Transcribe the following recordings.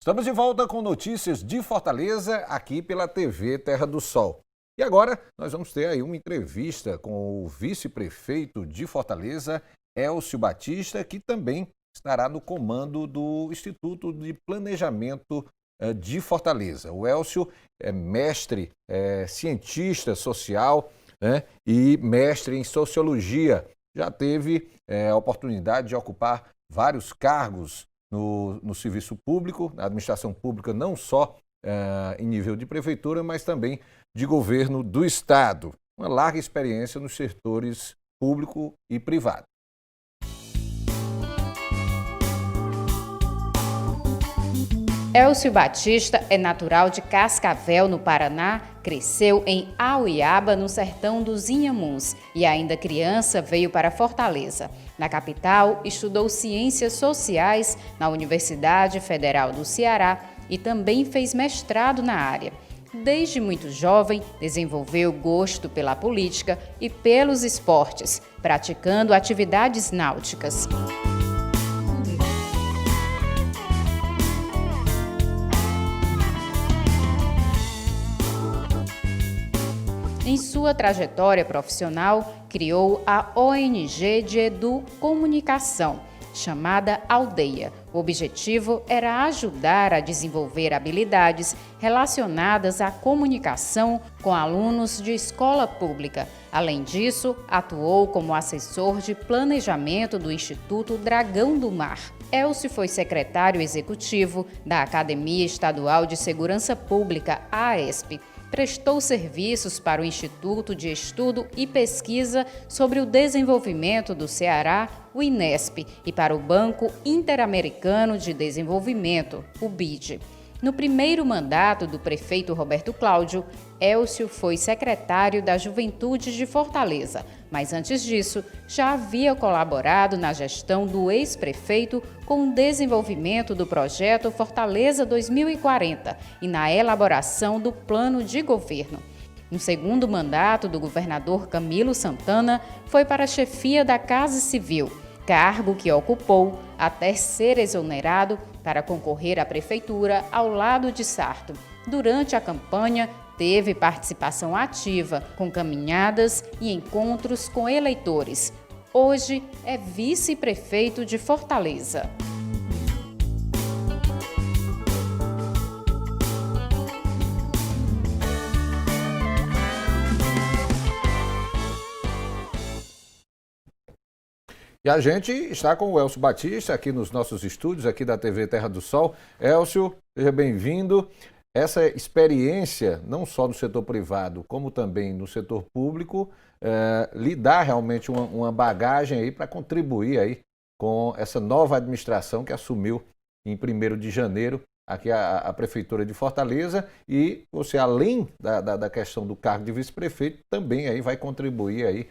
Estamos de volta com notícias de Fortaleza, aqui pela TV Terra do Sol. E agora nós vamos ter aí uma entrevista com o vice-prefeito de Fortaleza, Elcio Batista, que também estará no comando do Instituto de Planejamento de Fortaleza. O Elcio é mestre, cientista social, né, e mestre em sociologia. Já teve a oportunidade de ocupar vários cargos no serviço público, na administração pública, não só em nível de prefeitura, mas também de governo do Estado. Uma larga experiência nos setores público e privado. Elcio Batista é natural de Cascavel, no Paraná, cresceu em Auiaba, no sertão dos Inhamuns, e ainda criança veio para Fortaleza. Na capital, estudou Ciências Sociais na Universidade Federal do Ceará e também fez mestrado na área. Desde muito jovem, desenvolveu gosto pela política e pelos esportes, praticando atividades náuticas. Em sua trajetória profissional, criou a ONG de Educomunicação, chamada Aldeia. O objetivo era ajudar a desenvolver habilidades relacionadas à comunicação com alunos de escola pública. Além disso, atuou como assessor de planejamento do Instituto Dragão do Mar. Elcio foi secretário executivo da Academia Estadual de Segurança Pública, AESP. Prestou serviços para o Instituto de Estudo e Pesquisa sobre o Desenvolvimento do Ceará, o INESP, e para o Banco Interamericano de Desenvolvimento, o BID. No primeiro mandato do prefeito Roberto Cláudio, Elcio foi secretário da Juventude de Fortaleza, mas antes disso já havia colaborado na gestão do ex-prefeito com o desenvolvimento do projeto Fortaleza 2040 e na elaboração do plano de governo. No segundo mandato do governador Camilo Santana, foi para a chefia da Casa Civil, cargo que ocupou até ser exonerado para concorrer à prefeitura ao lado de Sarto. Durante a campanha, teve participação ativa, com caminhadas e encontros com eleitores. Hoje é vice-prefeito de Fortaleza. E a gente está com o Elcio Batista aqui nos nossos estúdios, aqui da TV Terra do Sol. Elcio, seja bem-vindo. Essa experiência, não só no setor privado, como também no setor público, lhe dá realmente uma bagagem aí para contribuir aí com essa nova administração que assumiu em 1º de janeiro aqui a Prefeitura de Fortaleza, e você, além da questão do cargo de vice-prefeito, também aí vai contribuir aí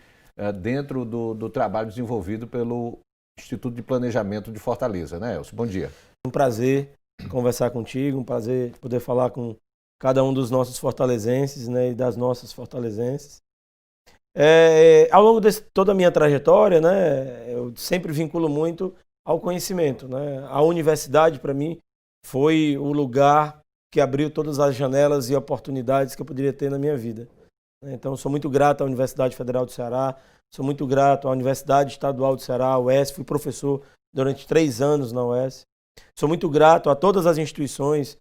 dentro do trabalho desenvolvido pelo Instituto de Planejamento de Fortaleza, né, Elcio? Bom dia. Um prazer conversar contigo, um prazer poder falar com cada um dos nossos fortalezenses, né, e das nossas fortalezenses. Ao longo de toda a minha trajetória, né, eu sempre vinculo muito ao conhecimento, né? A universidade, para mim, foi o lugar que abriu todas as janelas e oportunidades que eu poderia ter na minha vida. Então, sou muito grato à Universidade Federal do Ceará, sou muito grato à Universidade Estadual do Ceará, a UES, fui professor durante 3 anos na UES. Sou muito grato a todas as instituições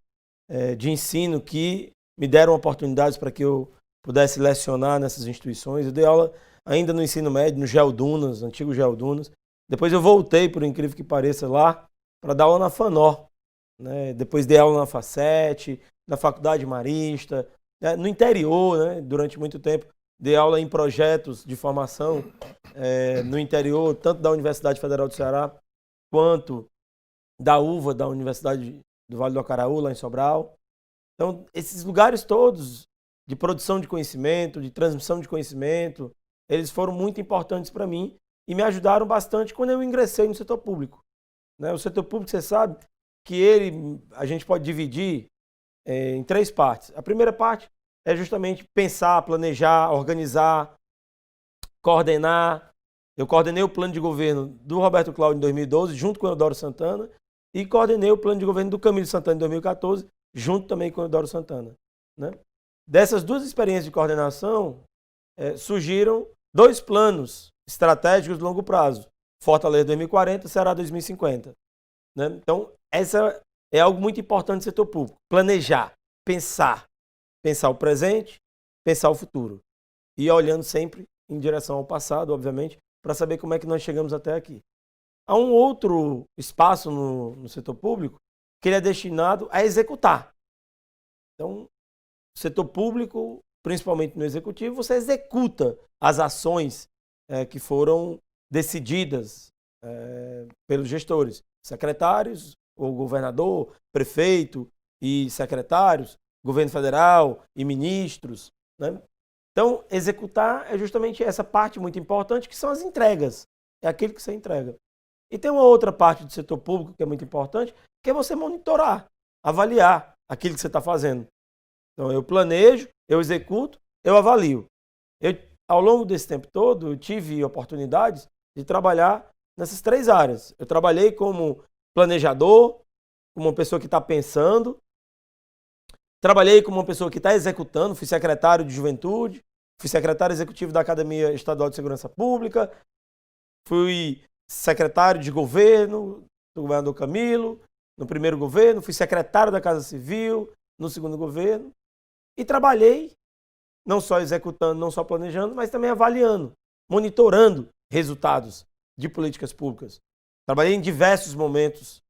de ensino que me deram oportunidades para que eu pudesse lecionar nessas instituições. Eu dei aula ainda no ensino médio, no Geodunas, antigo Geodunas. Depois eu voltei, por incrível que pareça, lá para dar aula na FANOR, né? Depois dei aula na FACET, na Faculdade Marista, no interior, né? Durante muito tempo. Dei aula em projetos de formação no interior, tanto da Universidade Federal do Ceará, quanto da UVA, da Universidade do Vale do Acaraú, lá em Sobral. Então, esses lugares todos de produção de conhecimento, de transmissão de conhecimento, eles foram muito importantes para mim e me ajudaram bastante quando eu ingressei no setor público. Né? O setor público, você sabe que a gente pode dividir em 3 partes. A primeira parte é justamente pensar, planejar, organizar, coordenar. Eu coordenei o plano de governo do Roberto Cláudio em 2012, junto com o Eudoro Santana, e coordenei o plano de governo do Camilo Santana em 2014, junto também com o Eudoro Santana, né? Dessas duas experiências de coordenação, surgiram 2 planos estratégicos de longo prazo, Fortaleza 2040 e Ceará 2050. Né? Então, essa é algo muito importante do setor público, planejar, pensar o presente, pensar o futuro, e olhando sempre em direção ao passado, obviamente, para saber como é que nós chegamos até aqui. Há um outro espaço no setor público que ele é destinado a executar. Então, o setor público, principalmente no executivo, você executa as ações que foram decididas pelos gestores, secretários, o governador, prefeito e secretários, governo federal e ministros, né? Então, executar é justamente essa parte muito importante, que são as entregas. É aquilo que você entrega. E tem uma outra parte do setor público que é muito importante, que é você monitorar, avaliar aquilo que você está fazendo. Então, eu planejo, eu executo, eu avalio. Ao longo desse tempo todo, eu tive oportunidades de trabalhar nessas 3 áreas. Eu trabalhei como planejador, como uma pessoa que está pensando. Trabalhei como uma pessoa que está executando, fui secretário de Juventude, fui secretário executivo da Academia Estadual de Segurança Pública, fui secretário de governo do governador Camilo, no primeiro governo, fui secretário da Casa Civil, no segundo governo, e trabalhei não só executando, não só planejando, mas também avaliando, monitorando resultados de políticas públicas. Trabalhei em diversos momentos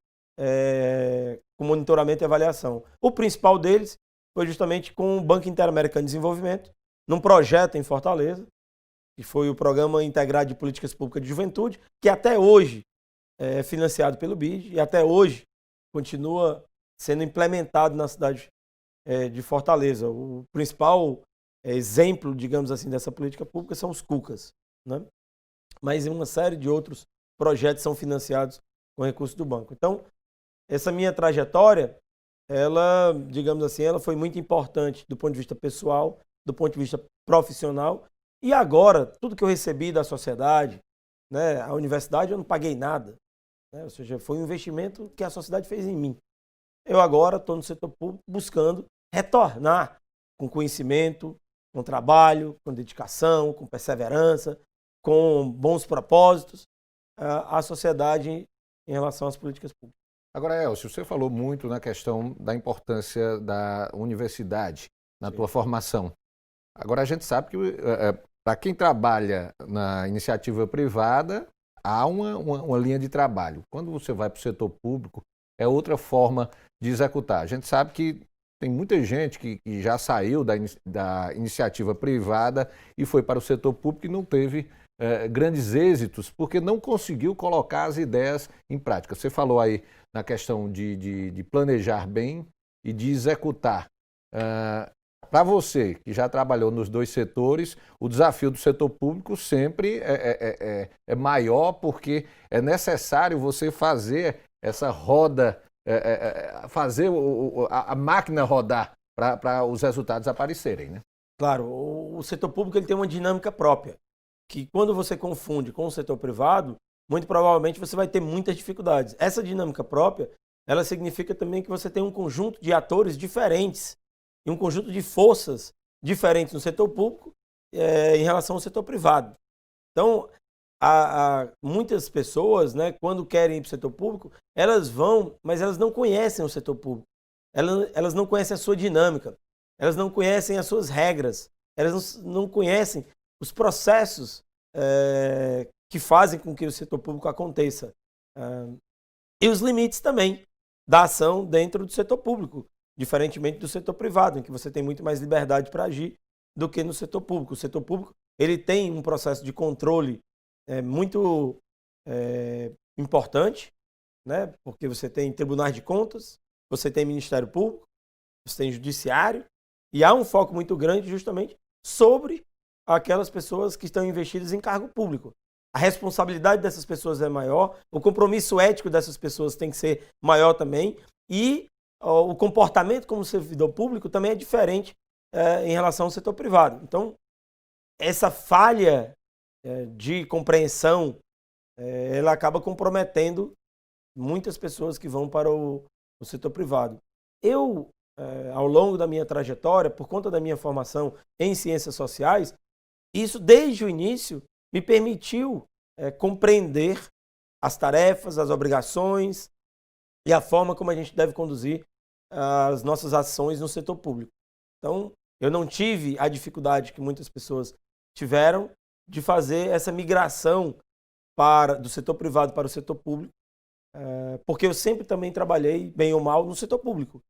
com monitoramento e avaliação. O principal deles foi justamente com o Banco Interamericano de Desenvolvimento, num projeto em Fortaleza, que foi o Programa Integrado de Políticas Públicas de Juventude, que até hoje é financiado pelo BID e até hoje continua sendo implementado na cidade de Fortaleza. O principal exemplo, digamos assim, dessa política pública são os CUCAs, né? Mas uma série de outros projetos são financiados com recursos do banco. Então, essa minha trajetória, ela, digamos assim, ela foi muito importante do ponto de vista pessoal, do ponto de vista profissional. E agora, tudo que eu recebi da sociedade, né, a universidade, eu não paguei nada, né? Ou seja, foi um investimento que a sociedade fez em mim. Eu agora estou no setor público buscando retornar com conhecimento, com trabalho, com dedicação, com perseverança, com bons propósitos à sociedade em relação às políticas públicas. Agora, Elcio, você falou muito na questão da importância da universidade na tua formação. Agora, a gente sabe que para quem trabalha na iniciativa privada, há uma linha de trabalho. Quando você vai para o setor público, é outra forma de executar. A gente sabe que tem muita gente que já saiu da iniciativa privada e foi para o setor público e não teve grandes êxitos, porque não conseguiu colocar as ideias em prática. Você falou aí na questão de planejar bem e de executar. Para você, que já trabalhou nos 2 setores, o desafio do setor público sempre é maior, porque é necessário você fazer essa roda, fazer a máquina rodar para os resultados aparecerem, né? Claro, o setor público ele tem uma dinâmica própria, que quando você confunde com o setor privado, muito provavelmente você vai ter muitas dificuldades. Essa dinâmica própria, ela significa também que você tem um conjunto de atores diferentes e um conjunto de forças diferentes no setor público em relação ao setor privado. Então, muitas pessoas, né, quando querem ir para o setor público, elas vão, mas elas não conhecem o setor público. Elas não conhecem a sua dinâmica, elas não conhecem as suas regras, elas não conhecem os processos que fazem com que o setor público aconteça. E os limites também da ação dentro do setor público, diferentemente do setor privado, em que você tem muito mais liberdade para agir do que no setor público. O setor público ele tem um processo de controle muito importante, né? Porque você tem tribunais de contas, você tem Ministério Público, você tem Judiciário, e há um foco muito grande justamente sobre aquelas pessoas que estão investidas em cargo público. A responsabilidade dessas pessoas é maior, o compromisso ético dessas pessoas tem que ser maior também, e o comportamento como servidor público também é diferente em relação ao setor privado. Então, essa falha de compreensão, ela acaba comprometendo muitas pessoas que vão para o setor privado. Eu, ao longo da minha trajetória, por conta da minha formação em ciências sociais, isso desde o início me permitiu compreender as tarefas, as obrigações e a forma como a gente deve conduzir as nossas ações no setor público. Então, eu não tive a dificuldade que muitas pessoas tiveram de fazer essa migração do setor privado para o setor público, porque eu sempre também trabalhei, bem ou mal, no setor público,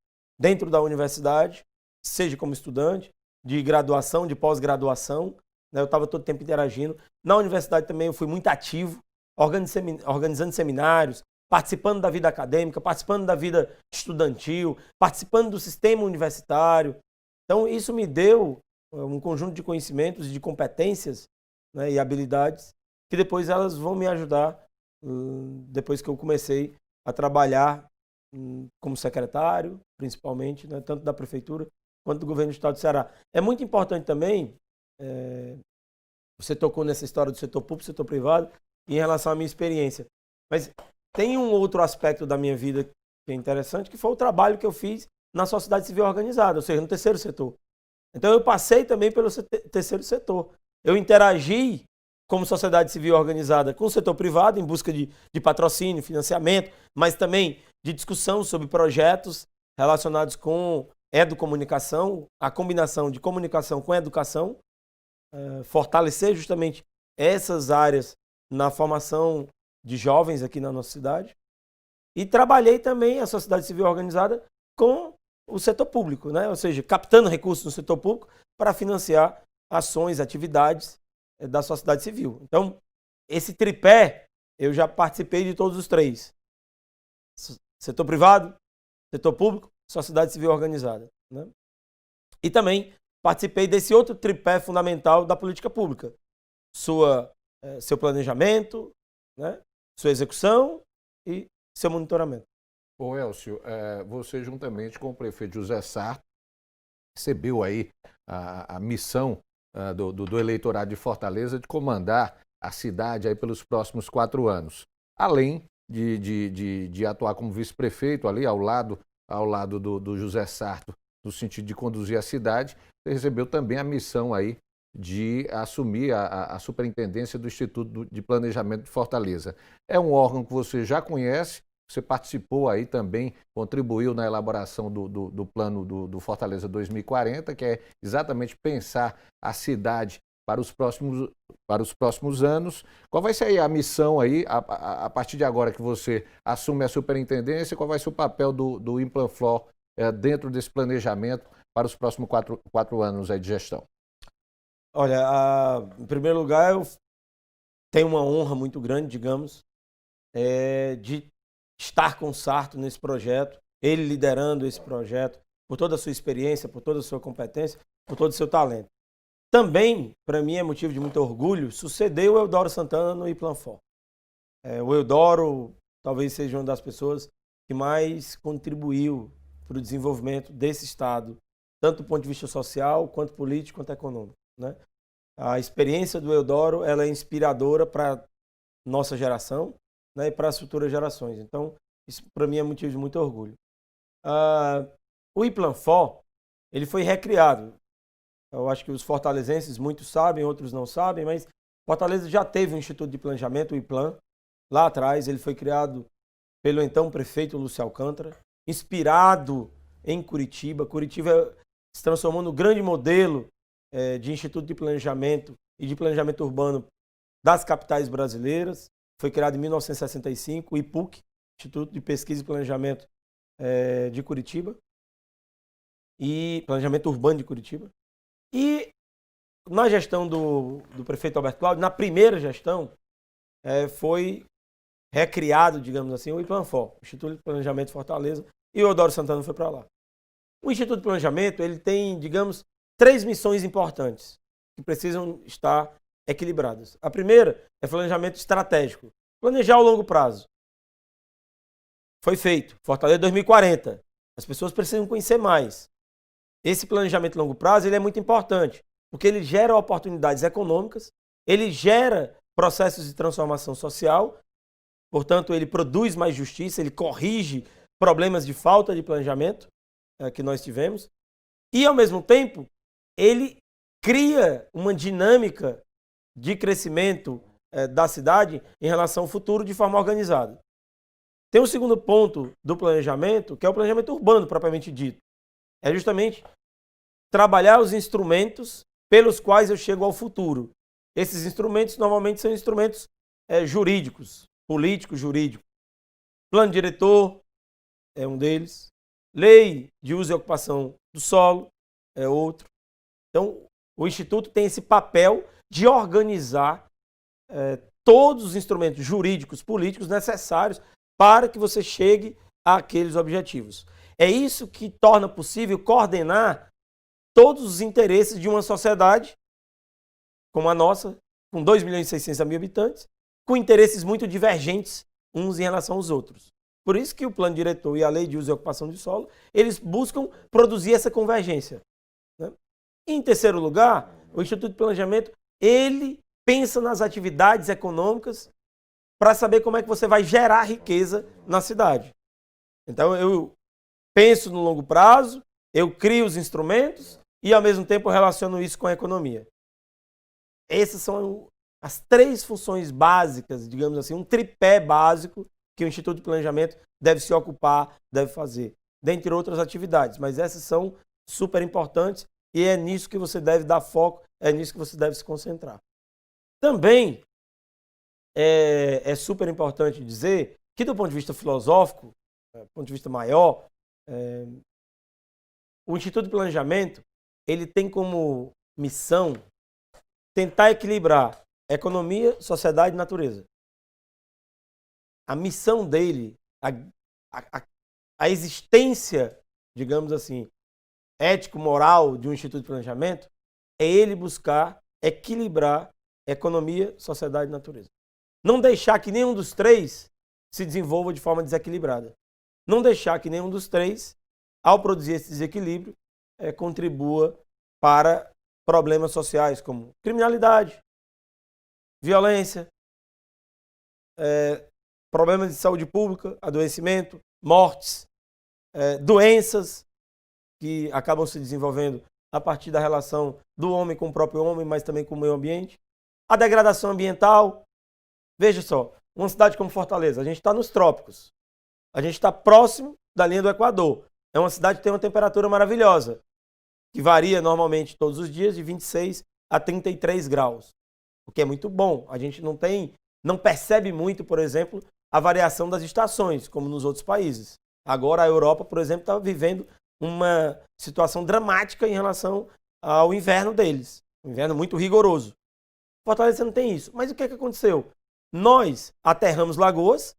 dentro da universidade, seja como estudante, de graduação, de pós-graduação, né? Eu estava todo o tempo interagindo. Na universidade também eu fui muito ativo, organizando seminários, participando da vida acadêmica, participando da vida estudantil, participando do sistema universitário. Então, isso me deu um conjunto de conhecimentos e de competências, né, e habilidades que depois elas vão me ajudar depois que eu comecei a trabalhar como secretário, principalmente, né, tanto da prefeitura quanto do governo do estado do Ceará. É muito importante também, você tocou nessa história do setor público, setor privado, em relação à minha experiência. Mas tem um outro aspecto da minha vida que é interessante, que foi o trabalho que eu fiz na sociedade civil organizada, ou seja, no terceiro setor. Então eu passei também pelo terceiro setor. Eu interagi como sociedade civil organizada com o setor privado em busca de patrocínio, financiamento, mas também de discussão sobre projetos relacionados com educomunicação, a combinação de comunicação com educação, fortalecer justamente essas áreas na formação de jovens aqui na nossa cidade. E trabalhei também a sociedade civil organizada com o setor público, né? Ou seja, captando recursos no setor público para financiar ações, atividades da sociedade civil. Então, esse tripé, eu já participei de todos os três. Setor privado, setor público, sociedade civil organizada, né? E também participei desse outro tripé fundamental da política pública. Seu planejamento, né? Sua execução e seu monitoramento. Ô Elcio, você juntamente com o prefeito José Sarto recebeu aí a missão do eleitorado de Fortaleza de comandar a cidade aí pelos próximos 4 anos. Além de atuar como vice-prefeito ali ao lado do José Sarto, no sentido de conduzir a cidade, você recebeu também a missão aí de assumir a superintendência do Instituto de Planejamento de Fortaleza. É um órgão que você já conhece, você participou aí também, contribuiu na elaboração do plano do Fortaleza 2040, que é exatamente pensar a cidade para os próximos anos. Qual vai ser aí a missão aí, a partir de agora que você assume a superintendência, qual vai ser o papel do Implanflor dentro desse planejamento para os próximos quatro anos aí de gestão? Olha, em primeiro lugar, eu tenho uma honra muito grande, digamos, de estar com o Sarto nesse projeto, ele liderando esse projeto, por toda a sua experiência, por toda a sua competência, por todo o seu talento. Também, para mim, é motivo de muito orgulho, suceder o Eudoro Santana no Implanfor. O Eudoro talvez seja uma das pessoas que mais contribuiu para o desenvolvimento desse Estado, tanto do ponto de vista social, quanto político, quanto econômico, né? A experiência do Eudoro ela é inspiradora para a nossa geração, né, e para as futuras gerações. Então, isso para mim é motivo de muito orgulho. O Implanfor, ele foi recriado. Eu acho que os fortalezenses, muitos sabem, outros não sabem, mas Fortaleza já teve um Instituto de Planejamento, o IPLAN. Lá atrás, ele foi criado pelo então prefeito Lúcio Alcântara, inspirado em Curitiba. Curitiba se transformou no grande modelo de Instituto de Planejamento e de Planejamento Urbano das capitais brasileiras. Foi criado em 1965, o IPUC, Instituto de Pesquisa e Planejamento de Curitiba, e Planejamento Urbano de Curitiba. E na gestão do prefeito Alberto Cláudio, na primeira gestão, foi recriado, digamos assim, o Implanfor, o Instituto de Planejamento de Fortaleza, e o Eudoro Santana foi para lá. O Instituto de Planejamento ele tem, digamos, 3 missões importantes que precisam estar equilibradas. A primeira é planejamento estratégico, planejar ao longo prazo. Foi feito, Fortaleza 2040. As pessoas precisam conhecer mais. Esse planejamento a longo prazo ele é muito importante, porque ele gera oportunidades econômicas, ele gera processos de transformação social, portanto, ele produz mais justiça, ele corrige problemas de falta de planejamento que nós tivemos, e, ao mesmo tempo, ele cria uma dinâmica de crescimento da cidade em relação ao futuro de forma organizada. Tem um segundo ponto do planejamento, que é o planejamento urbano, propriamente dito. É justamente trabalhar os instrumentos pelos quais eu chego ao futuro. Esses instrumentos normalmente são instrumentos jurídicos, políticos, jurídicos. Plano diretor é um deles. Lei de uso e ocupação do solo é outro. Então, o Instituto tem esse papel de organizar todos os instrumentos jurídicos, políticos necessários para que você chegue àqueles objetivos. É isso que torna possível coordenar todos os interesses de uma sociedade como a nossa, com 2.600.000 habitantes, com interesses muito divergentes uns em relação aos outros. Por isso que o plano diretor e a lei de uso e ocupação de solo, eles buscam produzir essa convergência, né? Em terceiro lugar, o Instituto de Planejamento, ele pensa nas atividades econômicas para saber como é que você vai gerar riqueza na cidade. Então, eu penso no longo prazo, eu crio os instrumentos e, ao mesmo tempo, eu relaciono isso com a economia. Essas são as três funções básicas, digamos assim, um tripé básico que o Instituto de Planejamento deve se ocupar, deve fazer, dentre outras atividades. Mas essas são super importantes e é nisso que você deve dar foco, é nisso que você deve se concentrar. Também é super importante dizer que, do ponto de vista filosófico, do ponto de vista maior, o Instituto de Planejamento ele tem como missão tentar equilibrar economia, sociedade e natureza. A missão dele, a existência, digamos assim, ético-moral de um Instituto de Planejamento é ele buscar equilibrar economia, sociedade e natureza. Não deixar que nenhum dos três se desenvolva de forma desequilibrada. Não deixar que nenhum dos três, ao produzir esse desequilíbrio, contribua para problemas sociais como criminalidade, violência, problemas de saúde pública, adoecimento, mortes, doenças que acabam se desenvolvendo a partir da relação do homem com o próprio homem, mas também com o meio ambiente, a degradação ambiental. Veja só, uma cidade como Fortaleza, a gente está nos trópicos, a gente está próximo da linha do Equador. É uma cidade que tem uma temperatura maravilhosa, que varia normalmente todos os dias de 26 a 33 graus, o que é muito bom. A gente não percebe muito, por exemplo, a variação das estações, como nos outros países. Agora a Europa, por exemplo, está vivendo uma situação dramática em relação ao inverno deles. Um inverno muito rigoroso. Fortaleza não tem isso. Mas o que aconteceu? Nós aterramos lagoas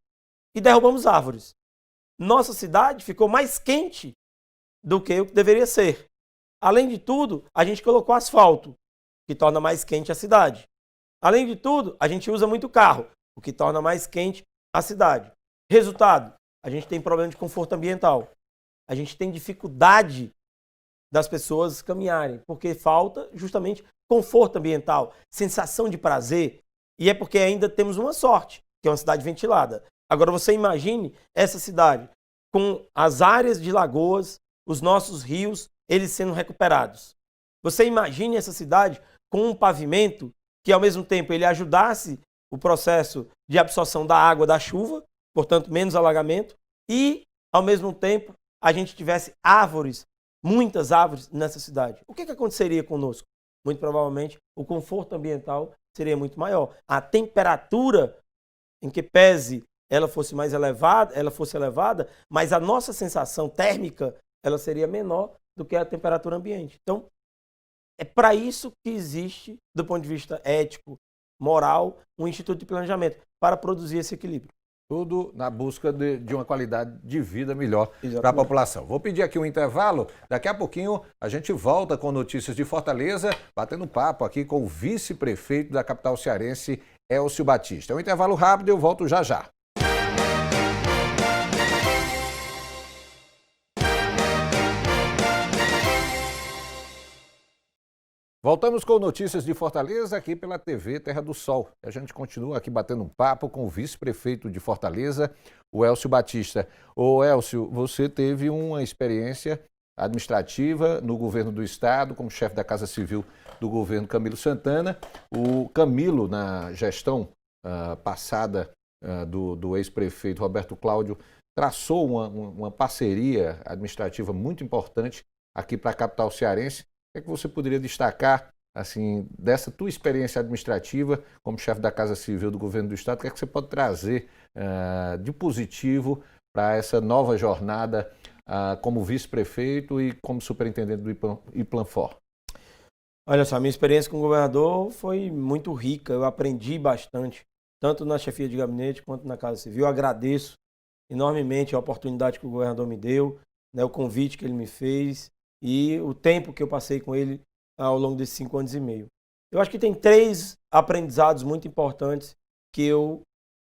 e derrubamos árvores. Nossa cidade ficou mais quente do que o que deveria ser. Além de tudo, a gente colocou asfalto, que torna mais quente a cidade. Além de tudo, a gente usa muito carro, o que torna mais quente a cidade. Resultado, a gente tem problema de conforto ambiental. A gente tem dificuldade das pessoas caminharem, porque falta justamente conforto ambiental, sensação de prazer, e é porque ainda temos uma sorte, que é uma cidade ventilada. Agora você imagine essa cidade com as áreas de lagoas, os nossos rios, eles sendo recuperados. Você imagine essa cidade com um pavimento que ao mesmo tempo ele ajudasse o processo de absorção da água da chuva, portanto menos alagamento, e ao mesmo tempo a gente tivesse árvores, muitas árvores nessa cidade. O que aconteceria conosco? Muito provavelmente o conforto ambiental seria muito maior. A temperatura em que pese ela fosse mais elevada, mas a nossa sensação térmica ela seria menor do que a temperatura ambiente. Então, é para isso que existe, do ponto de vista ético, moral, um Instituto de Planejamento, para produzir esse equilíbrio. Tudo na busca de uma qualidade de vida melhor para a população. Vou pedir aqui um intervalo, daqui a pouquinho a gente volta com notícias de Fortaleza, batendo papo aqui com o vice-prefeito da capital cearense, Elcio Batista. É um intervalo rápido e eu volto já já. Voltamos com notícias de Fortaleza aqui pela TV Terra do Sol. A gente continua aqui batendo um papo com o vice-prefeito de Fortaleza, o Elcio Batista. Ô Elcio, você teve uma experiência administrativa no governo do estado, como chefe da Casa Civil do governo Camilo Santana. O Camilo, na gestão passada do ex-prefeito Roberto Cláudio, traçou uma parceria administrativa muito importante aqui para a capital cearense. O que é que você poderia destacar assim, dessa tua experiência administrativa como chefe da Casa Civil do governo do estado? O que é que você pode trazer de positivo para essa nova jornada como vice-prefeito e como superintendente do Iplanfor? Olha só, minha experiência com o governador foi muito rica, eu aprendi bastante, tanto na chefia de gabinete quanto na Casa Civil. Eu agradeço enormemente a oportunidade que o governador me deu, né, o convite que ele me fez e o tempo que eu passei com ele ao longo desses 5 anos e meio. Eu acho que tem 3 aprendizados muito importantes que eu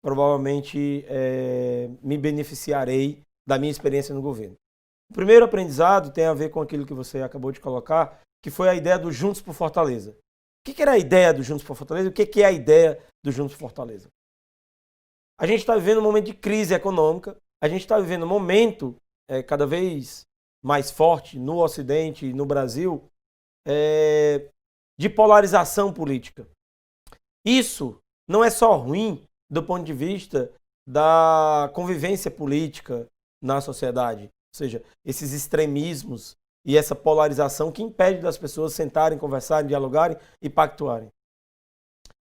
provavelmente me beneficiarei da minha experiência no governo. O primeiro aprendizado tem a ver com aquilo que você acabou de colocar, que foi a ideia do Juntos por Fortaleza. O que era a ideia do Juntos por Fortaleza? O que é a ideia do Juntos por Fortaleza? A gente está vivendo um momento de crise econômica, a gente está vivendo um momento cada vez mais forte no Ocidente e no Brasil de polarização política. Isso não é só ruim do ponto de vista da convivência política na sociedade, ou seja, esses extremismos e essa polarização que impede das pessoas sentarem, conversarem, dialogarem e pactuarem.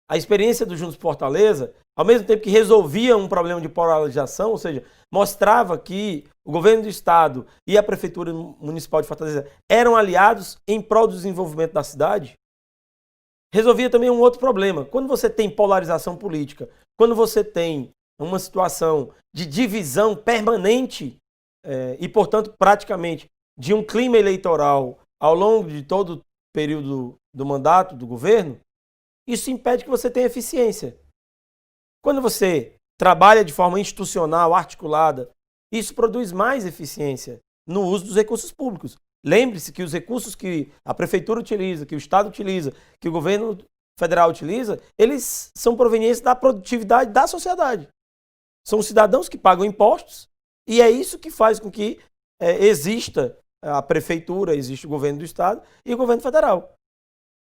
A experiência do Juntos por Fortaleza, ao mesmo tempo que resolvia um problema de polarização, ou seja, mostrava que o governo do estado e a prefeitura municipal de Fortaleza eram aliados em prol do desenvolvimento da cidade, resolvia também um outro problema. Quando você tem polarização política, quando você tem uma situação de divisão permanente e, portanto, praticamente de um clima eleitoral ao longo de todo o período do mandato do governo, isso impede que você tenha eficiência. Quando você trabalha de forma institucional, articulada, isso produz mais eficiência no uso dos recursos públicos. Lembre-se que os recursos que a prefeitura utiliza, que o estado utiliza, que o governo federal utiliza, eles são provenientes da produtividade da sociedade. São os cidadãos que pagam impostos e é isso que faz com que exista a prefeitura, existe o governo do estado e o governo federal.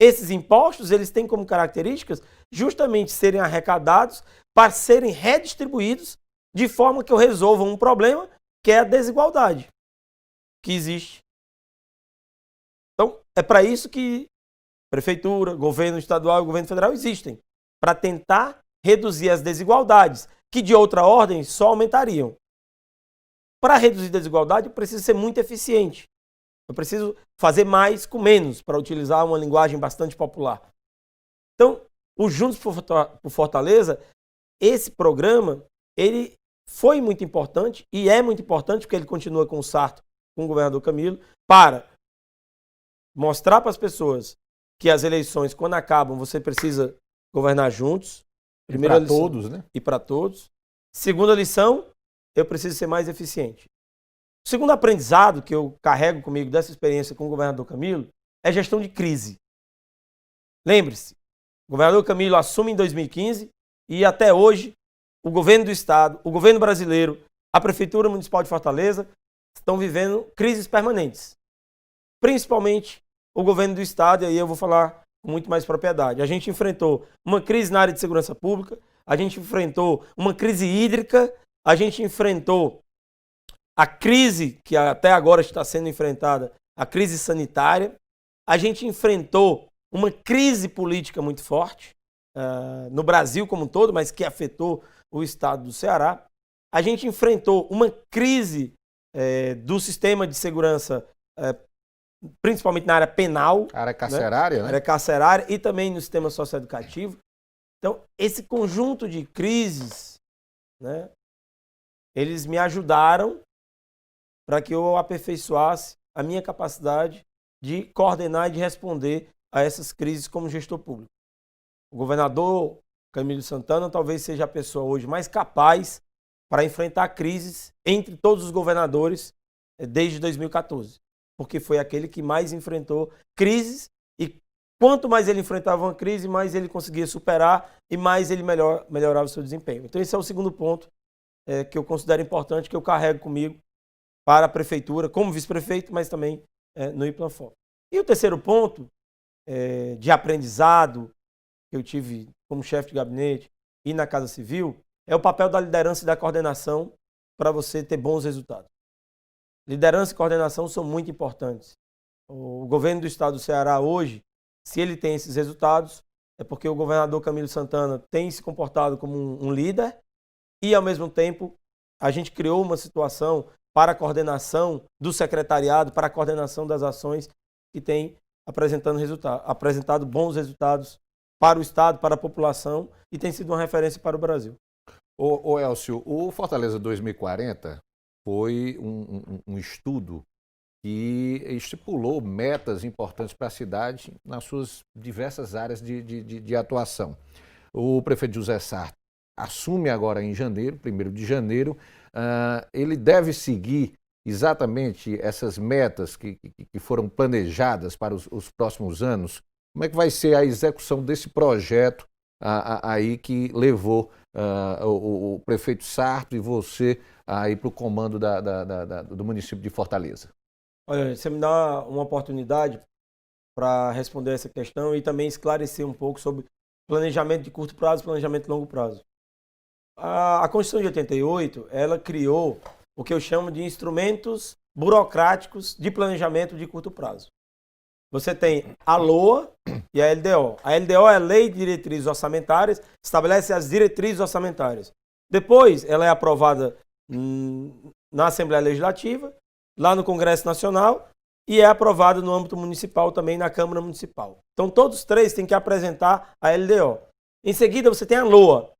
Esses impostos, eles têm como características justamente serem arrecadados para serem redistribuídos de forma que eu resolva um problema que é a desigualdade que existe. Então, é para isso que prefeitura, governo estadual e governo federal existem, para tentar reduzir as desigualdades, que de outra ordem só aumentariam. Para reduzir desigualdade, eu preciso ser muito eficiente. Eu preciso fazer mais com menos, para utilizar uma linguagem bastante popular. Então, o Juntos por Fortaleza, esse programa, ele foi muito importante e é muito importante, porque ele continua com o Sarto, com o governador Camilo, para mostrar para as pessoas que as eleições, quando acabam, você precisa governar juntos. Primeira lição, todos, né? E para todos. Segunda lição, eu preciso ser mais eficiente. O segundo aprendizado que eu carrego comigo dessa experiência com o governador Camilo é gestão de crise. Lembre-se, o governador Camilo assume em 2015 e até hoje o governo do estado, o governo brasileiro, a prefeitura municipal de Fortaleza estão vivendo crises permanentes. Principalmente o governo do estado, e aí eu vou falar com muito mais propriedade. A gente enfrentou uma crise na área de segurança pública, a gente enfrentou uma crise hídrica, a gente enfrentou a crise que até agora está sendo enfrentada, a crise sanitária, a gente enfrentou uma crise política muito forte no Brasil como um todo, mas que afetou o estado do Ceará. A gente enfrentou uma crise do sistema de segurança, principalmente na área penal. Área carcerária, né? Área carcerária e também no sistema socioeducativo. Então, esse conjunto de crises, né, eles me ajudaram para que eu aperfeiçoasse a minha capacidade de coordenar e de responder a essas crises como gestor público. O governador Camilo Santana talvez seja a pessoa hoje mais capaz para enfrentar crises entre todos os governadores desde 2014, porque foi aquele que mais enfrentou crises e Quanto mais ele enfrentava uma crise, mais ele conseguia superar e mais ele melhorava o seu desempenho. Então esse é o segundo ponto que eu considero importante, que eu carrego comigo para a prefeitura, como vice-prefeito, mas também no Iplanfor. E o terceiro ponto de aprendizado que eu tive como chefe de gabinete e na Casa Civil é o papel da liderança e da coordenação para você ter bons resultados. Liderança e coordenação são muito importantes. O governo do estado do Ceará hoje, se ele tem esses resultados, é porque o governador Camilo Santana tem se comportado como um líder e, ao mesmo tempo, a gente criou uma situação para a coordenação do secretariado, para a coordenação das ações que tem apresentado bons resultados para o estado, para a população e tem sido uma referência para o Brasil. Ô Elcio, o Fortaleza 2040 foi um estudo que estipulou metas importantes para a cidade nas suas diversas áreas de atuação. O prefeito José Sarto assume agora em janeiro, 1º de janeiro, ele deve seguir exatamente essas metas que foram planejadas para os próximos anos. Como é que vai ser a execução desse projeto aí que levou o prefeito Sarto e você aí para o comando do município de Fortaleza? Olha, você me dá uma oportunidade para responder essa questão e também esclarecer um pouco sobre planejamento de curto prazo e planejamento de longo prazo. A Constituição de 88, ela criou o que eu chamo de instrumentos burocráticos de planejamento de curto prazo. Você tem a LOA e a LDO. A LDO é a Lei de Diretrizes Orçamentárias, estabelece as diretrizes orçamentárias. Depois, ela é aprovada na Assembleia Legislativa, lá no Congresso Nacional, e é aprovada no âmbito municipal também, na Câmara Municipal. Então, todos os três têm que apresentar a LDO. Em seguida, você tem a LOA,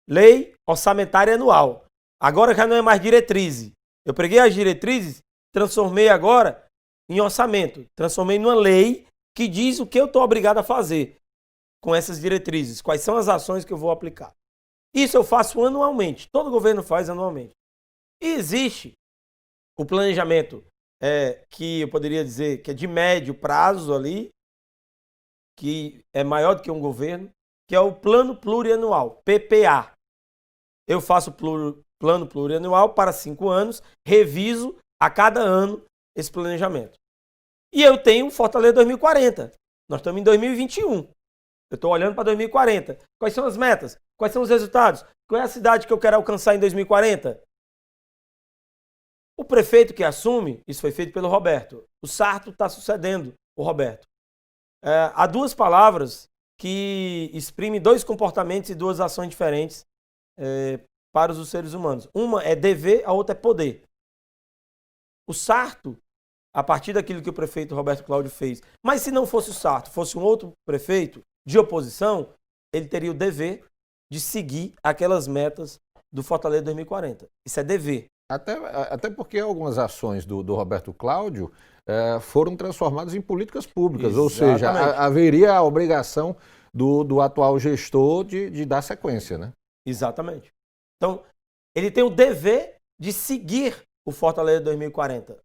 Lei Orçamentária Anual. Agora já não é mais diretriz. Eu peguei as diretrizes, transformei agora em orçamento. Transformei numa lei que diz o que eu estou obrigado a fazer com essas diretrizes, quais são as ações que eu vou aplicar. Isso eu faço anualmente, todo governo faz anualmente. E existe o planejamento que eu poderia dizer que é de médio prazo ali, que é maior do que um governo, que é o Plano Plurianual, PPA. Eu faço plano plurianual para 5 anos, reviso a cada ano esse planejamento. E eu tenho o Fortaleza 2040. Nós estamos em 2021. Eu estou olhando para 2040. Quais são as metas? Quais são os resultados? Qual é a cidade que eu quero alcançar em 2040? O prefeito que assume, isso foi feito pelo Roberto. O Sarto está sucedendo o Roberto. Há duas palavras que exprimem dois comportamentos e duas ações diferentes para os seres humanos. Uma é dever, a outra é poder. O Sarto, a partir daquilo que o prefeito Roberto Cláudio fez, mas se não fosse o Sarto, fosse um outro prefeito de oposição, ele teria o dever de seguir aquelas metas do Fortaleza 2040. Isso é dever. Até porque algumas ações do Roberto Cláudio foram transformadas em políticas públicas, Exatamente. Ou seja, haveria a obrigação do atual gestor de dar sequência, né? Exatamente. Então, ele tem o dever de seguir o Fortaleza 2040.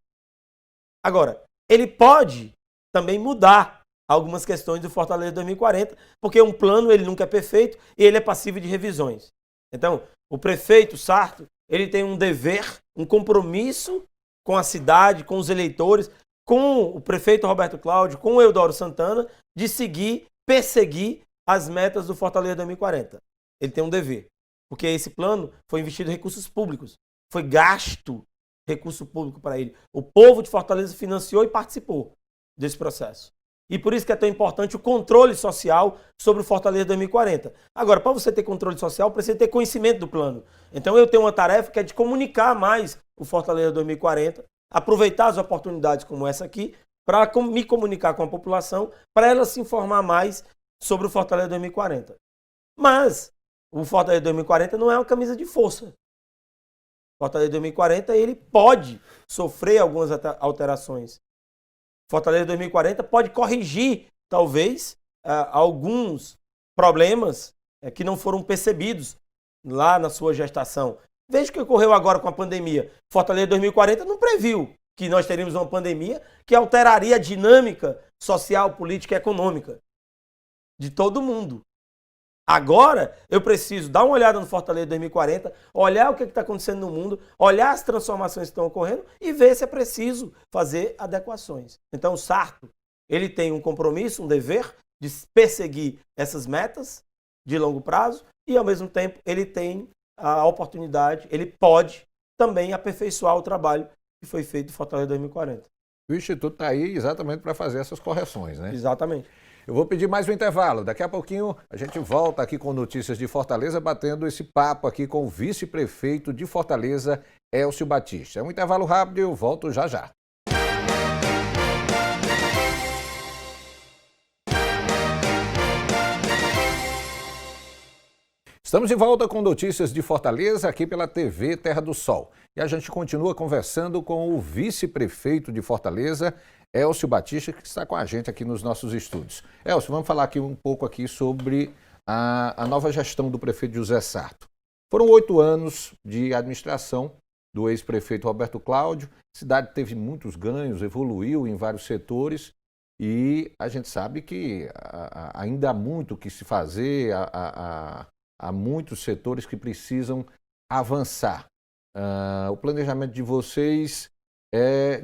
Agora, ele pode também mudar algumas questões do Fortaleza 2040, porque um plano ele nunca é perfeito e ele é passível de revisões. Então, o prefeito Sarto, ele tem um dever, um compromisso com a cidade, com os eleitores, com o prefeito Roberto Cláudio, com o Eudoro Santana, de seguir, perseguir as metas do Fortaleza 2040. Ele tem um dever, porque esse plano foi investido em recursos públicos, foi gasto recurso público para ele. O povo de Fortaleza financiou e participou desse processo. E por isso que é tão importante o controle social sobre o Fortaleza 2040. Agora, para você ter controle social, precisa ter conhecimento do plano. Então eu tenho uma tarefa que é de comunicar mais o Fortaleza 2040, aproveitar as oportunidades como essa aqui, para me comunicar com a população, para ela se informar mais sobre o Fortaleza 2040. Mas o Fortaleza 2040 não é uma camisa de força. O Fortaleza 2040 ele pode sofrer algumas alterações. Fortaleza 2040 pode corrigir, talvez, alguns problemas que não foram percebidos lá na sua gestação. Veja o que ocorreu agora com a pandemia. Fortaleza 2040 não previu que nós teríamos uma pandemia que alteraria a dinâmica social, política e econômica. de todo mundo. Agora, eu preciso dar uma olhada no Fortaleza 2040, olhar o que está acontecendo no mundo, olhar as transformações que estão ocorrendo e ver se é preciso fazer adequações. Então, o Sarto, ele tem um compromisso, um dever de perseguir essas metas de longo prazo e, ao mesmo tempo, ele tem a oportunidade, ele pode também aperfeiçoar o trabalho que foi feito do Fortaleza 2040. O Instituto está aí exatamente para fazer essas correções, né? Exatamente. Eu vou pedir mais um intervalo. Daqui a pouquinho a gente volta aqui com notícias de Fortaleza, batendo esse papo aqui com o vice-prefeito de Fortaleza, Elcio Batista. É um intervalo rápido e eu volto já já. Estamos de volta com notícias de Fortaleza aqui pela TV Terra do Sol. E a gente continua conversando com o vice-prefeito de Fortaleza, Elcio Batista, que está com a gente aqui nos nossos estúdios. Elcio, vamos falar aqui um pouco aqui sobre a nova gestão do prefeito José Sarto. Foram 8 anos de administração do ex-prefeito Roberto Cláudio. A cidade teve muitos ganhos, evoluiu em vários setores e a gente sabe que ainda há muito o que se fazer, há muitos setores que precisam avançar. O planejamento de vocês é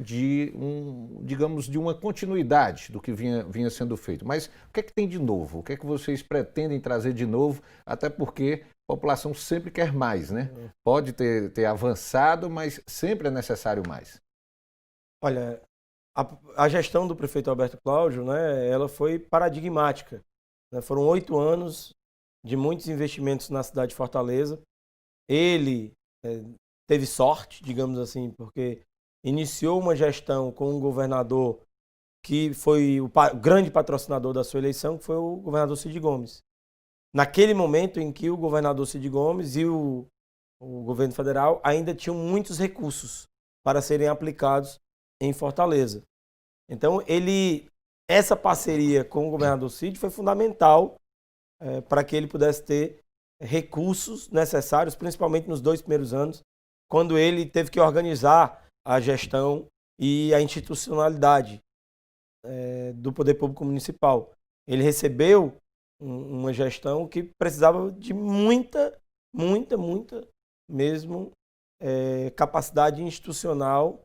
digamos, de uma continuidade do que vinha sendo feito. Mas o que é que tem de novo? O que é que vocês pretendem trazer de novo? Até porque a população sempre quer mais, né? Pode ter avançado, mas sempre é necessário mais. Olha, a gestão do prefeito Roberto Cláudio, né, ela foi paradigmática. Né? Foram 8 anos de muitos investimentos na cidade de Fortaleza. Ele teve sorte, digamos assim, porque iniciou uma gestão com um governador que foi o grande patrocinador da sua eleição, que foi o governador Cid Gomes. Naquele momento em que o governador Cid Gomes e o governo federal ainda tinham muitos recursos para serem aplicados em Fortaleza. Então, essa parceria com o governador Cid foi fundamental para que ele pudesse ter recursos necessários, principalmente nos 2 primeiros anos, quando ele teve que organizar a gestão e a institucionalidade do poder público municipal. Ele recebeu uma gestão que precisava de muita mesmo capacidade institucional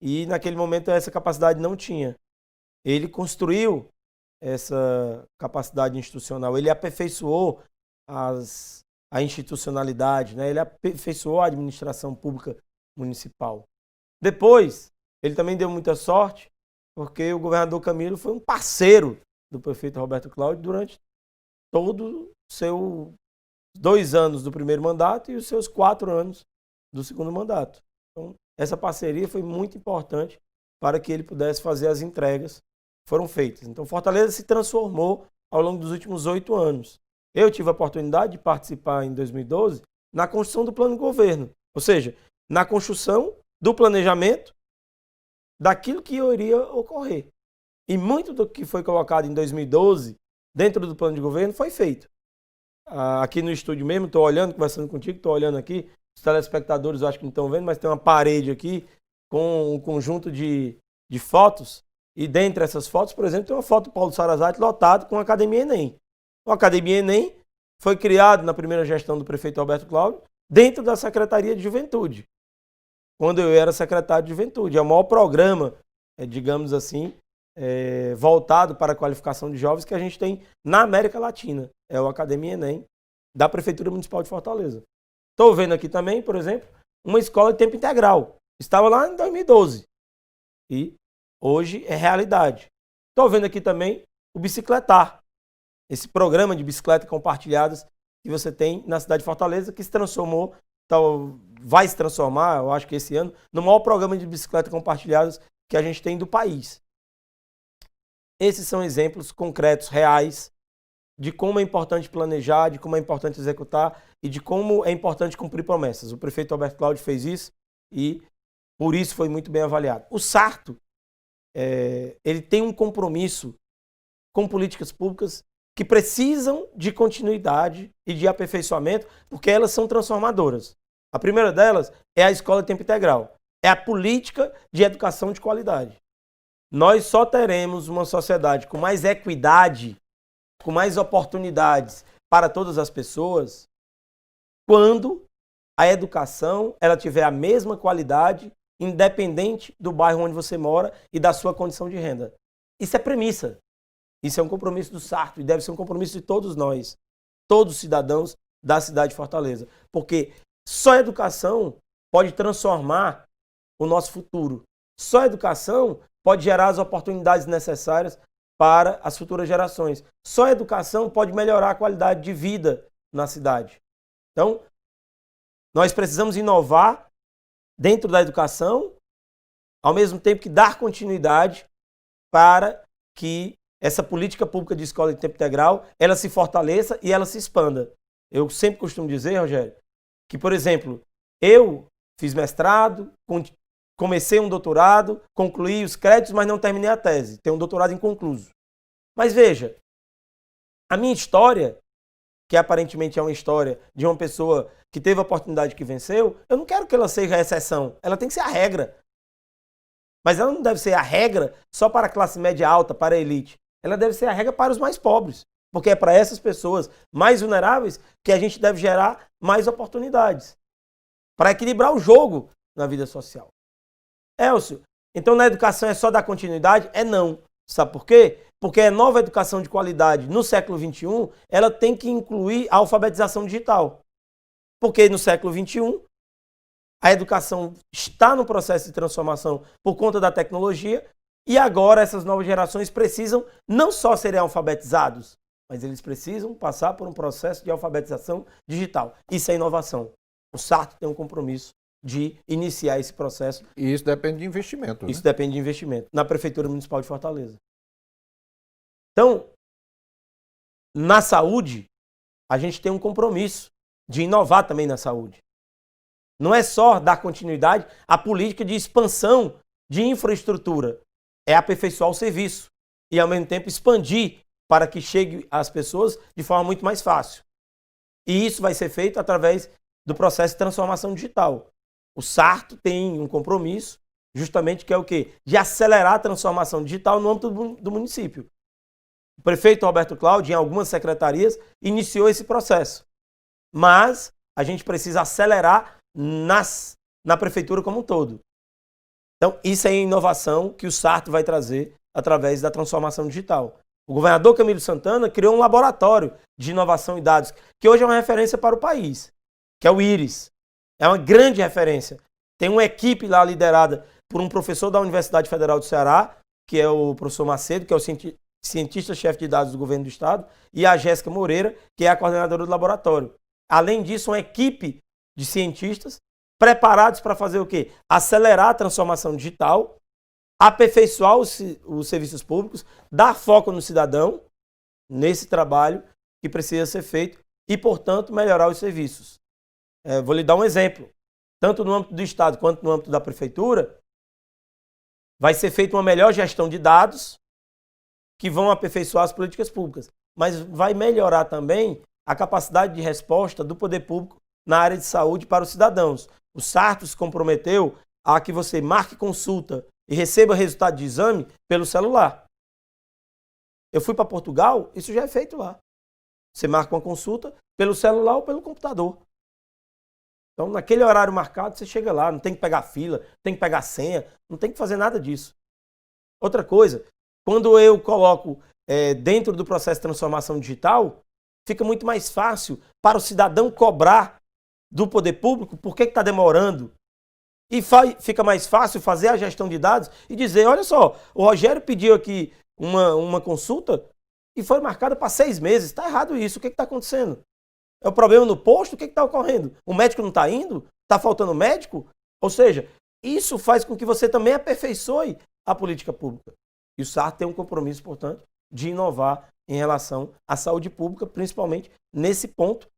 e naquele momento essa capacidade não tinha. Ele construiu essa capacidade institucional, ele aperfeiçoou a institucionalidade, né? Ele aperfeiçoou a administração pública municipal. Depois, ele também deu muita sorte, porque o governador Camilo foi um parceiro do prefeito Roberto Cláudio durante todo o seu 2 anos do primeiro mandato e os seus 4 anos do segundo mandato. Então, essa parceria foi muito importante para que ele pudesse fazer as entregas que foram feitas. Então, Fortaleza se transformou ao longo dos últimos 8 anos. Eu tive a oportunidade de participar em 2012 na construção do plano de governo, ou seja, na construção do planejamento daquilo que iria ocorrer. E muito do que foi colocado em 2012 dentro do plano de governo foi feito. Aqui no estúdio mesmo, estou olhando, conversando contigo, estou olhando aqui, os telespectadores eu acho que não estão vendo, mas tem uma parede aqui com um conjunto de fotos, e dentre essas fotos, por exemplo, tem uma foto do Paulo Sarazate lotado com a Academia Enem. A Academia Enem foi criada na primeira gestão do prefeito Roberto Cláudio dentro da Secretaria de Juventude, quando eu era secretário de Juventude. É o maior programa, digamos assim, voltado para a qualificação de jovens que a gente tem na América Latina. É o Academia Enem da Prefeitura Municipal de Fortaleza. Estou vendo aqui também, por exemplo, uma escola de tempo integral. Estava lá em 2012 e hoje é realidade. Estou vendo aqui também o Bicicletar, esse programa de bicicletas compartilhadas que você tem na cidade de Fortaleza, que se transformou, vai se transformar, eu acho que esse ano, no maior programa de bicicletas compartilhadas que a gente tem do país. Esses são exemplos concretos, reais, de como é importante planejar, de como é importante executar e de como é importante cumprir promessas. O prefeito Roberto Cláudio fez isso e por isso foi muito bem avaliado. O Sarto, ele tem um compromisso com políticas públicas que precisam de continuidade e de aperfeiçoamento, porque elas são transformadoras. A primeira delas é a escola de tempo integral. É a política de educação de qualidade. Nós só teremos uma sociedade com mais equidade com mais oportunidades para todas as pessoas, quando a educação ela tiver a mesma qualidade, independente do bairro onde você mora e da sua condição de renda. Isso é premissa. Isso é um compromisso do Sarto e deve ser um compromisso de todos nós, todos os cidadãos da cidade de Fortaleza. Porque só a educação pode transformar o nosso futuro. Só a educação pode gerar as oportunidades necessárias para as futuras gerações. Só a educação pode melhorar a qualidade de vida na cidade. Então, nós precisamos inovar dentro da educação, ao mesmo tempo que dar continuidade para que essa política pública de escola de tempo integral, ela se fortaleça e ela se expanda. Eu sempre costumo dizer, Rogério, que, por exemplo, eu fiz mestrado, comecei um doutorado, concluí os créditos, mas não terminei a tese. Tenho um doutorado inconcluso. Mas veja, a minha história, que aparentemente é uma história de uma pessoa que teve a oportunidade que venceu, eu não quero que ela seja a exceção. Ela tem que ser a regra. Mas ela não deve ser a regra só para a classe média alta, para a elite. Ela deve ser a regra para os mais pobres. Porque é para essas pessoas mais vulneráveis que a gente deve gerar mais oportunidades. Para equilibrar o jogo na vida social. Elcio, então na educação é só dar continuidade? É não. Sabe por quê? Porque a nova educação de qualidade no século XXI, ela tem que incluir a alfabetização digital. Porque no século XXI, a educação está no processo de transformação por conta da tecnologia e agora essas novas gerações precisam não só serem alfabetizados, mas eles precisam passar por um processo de alfabetização digital. Isso é inovação. O Sarto tem um compromisso de iniciar esse processo. E isso depende de investimento. Isso depende de investimento na Prefeitura Municipal de Fortaleza. Então, na saúde, a gente tem um compromisso de inovar também na saúde. Não é só dar continuidade à política de expansão de infraestrutura, é aperfeiçoar o serviço e, ao mesmo tempo, expandir para que chegue às pessoas de forma muito mais fácil. E isso vai ser feito através do processo de transformação digital. O Sarto tem um compromisso, justamente que é o quê? De acelerar a transformação digital no âmbito do município. O prefeito Roberto Cláudio, em algumas secretarias, iniciou esse processo. Mas a gente precisa acelerar na prefeitura como um todo. Então, isso é a inovação que o Sarto vai trazer através da transformação digital. O governador Camilo Santana criou um laboratório de inovação e dados, que hoje é uma referência para o país, que é o IRIS. É uma grande referência. Tem uma equipe lá liderada por um professor da Universidade Federal do Ceará, que é o professor Macedo, que é o cientista-chefe de dados do governo do estado, e a Jéssica Moreira, que é a coordenadora do laboratório. Além disso, uma equipe de cientistas preparados para fazer o quê? Acelerar a transformação digital, aperfeiçoar os serviços públicos, dar foco no cidadão, nesse trabalho que precisa ser feito e, portanto, melhorar os serviços. Vou lhe dar um exemplo. Tanto no âmbito do estado quanto no âmbito da prefeitura, vai ser feita uma melhor gestão de dados que vão aperfeiçoar as políticas públicas, mas vai melhorar também a capacidade de resposta do poder público na área de saúde para os cidadãos. O Sarto se comprometeu a que você marque consulta e receba resultado de exame pelo celular. Eu fui para Portugal, isso já é feito lá. Você marca uma consulta pelo celular ou pelo computador. Então, naquele horário marcado, você chega lá, não tem que pegar fila, não tem que pegar senha, não tem que fazer nada disso. Outra coisa, quando eu coloco dentro do processo de transformação digital, fica muito mais fácil para o cidadão cobrar do poder público por que está demorando. E fica mais fácil fazer a gestão de dados e dizer, olha só, o Rogério pediu aqui uma consulta e foi marcada para 6 meses. Está errado isso, o que está acontecendo? É o problema no posto? O que está ocorrendo? O médico não está indo? Está faltando médico? Ou seja, isso faz com que você também aperfeiçoe a política pública. E o Sarto tem um compromisso, portanto, de inovar em relação à saúde pública, principalmente nesse ponto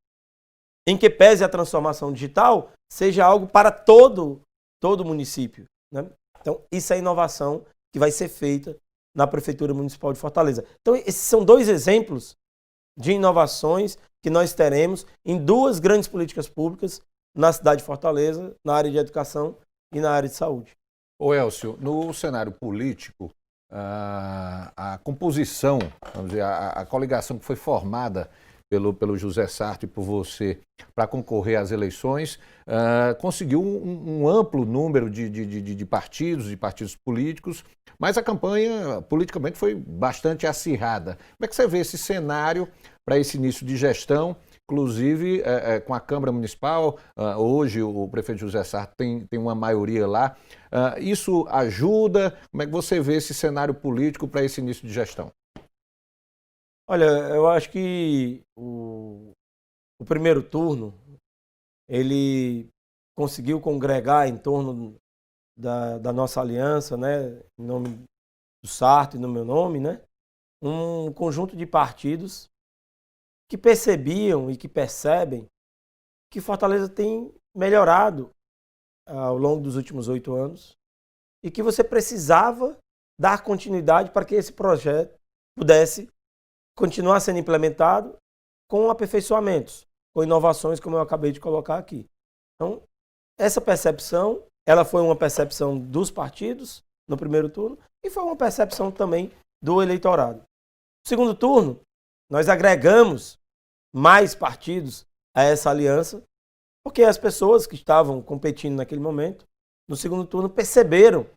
em que pese a transformação digital seja algo para todo o município. Né? Então, isso é a inovação que vai ser feita na Prefeitura Municipal de Fortaleza. Então, esses são 2 exemplos de inovações que nós teremos em 2 grandes políticas públicas na cidade de Fortaleza, na área de educação e na área de saúde. Ô Elcio, no cenário político, a composição, vamos dizer, a coligação que foi formada pelo José Sarto e por você para concorrer às eleições, conseguiu um amplo número de partidos políticos, mas a campanha politicamente foi bastante acirrada. Como é que você vê esse cenário para esse início de gestão, inclusive com a Câmara Municipal? Hoje o prefeito José Sarto tem uma maioria lá. Isso ajuda? Como é que você vê esse cenário político para esse início de gestão? Olha, eu acho que o primeiro turno, ele conseguiu congregar em torno da nossa aliança, né, em nome do Sarto e no meu nome, né, um conjunto de partidos que percebiam e que percebem que Fortaleza tem melhorado ao longo dos últimos 8 anos e que você precisava dar continuidade para que esse projeto pudesse continuar sendo implementado com aperfeiçoamentos, com inovações, como eu acabei de colocar aqui. Então, essa percepção, ela foi uma percepção dos partidos no primeiro turno e foi uma percepção também do eleitorado. No segundo turno, nós agregamos mais partidos a essa aliança, porque as pessoas que estavam competindo naquele momento, no segundo turno, perceberam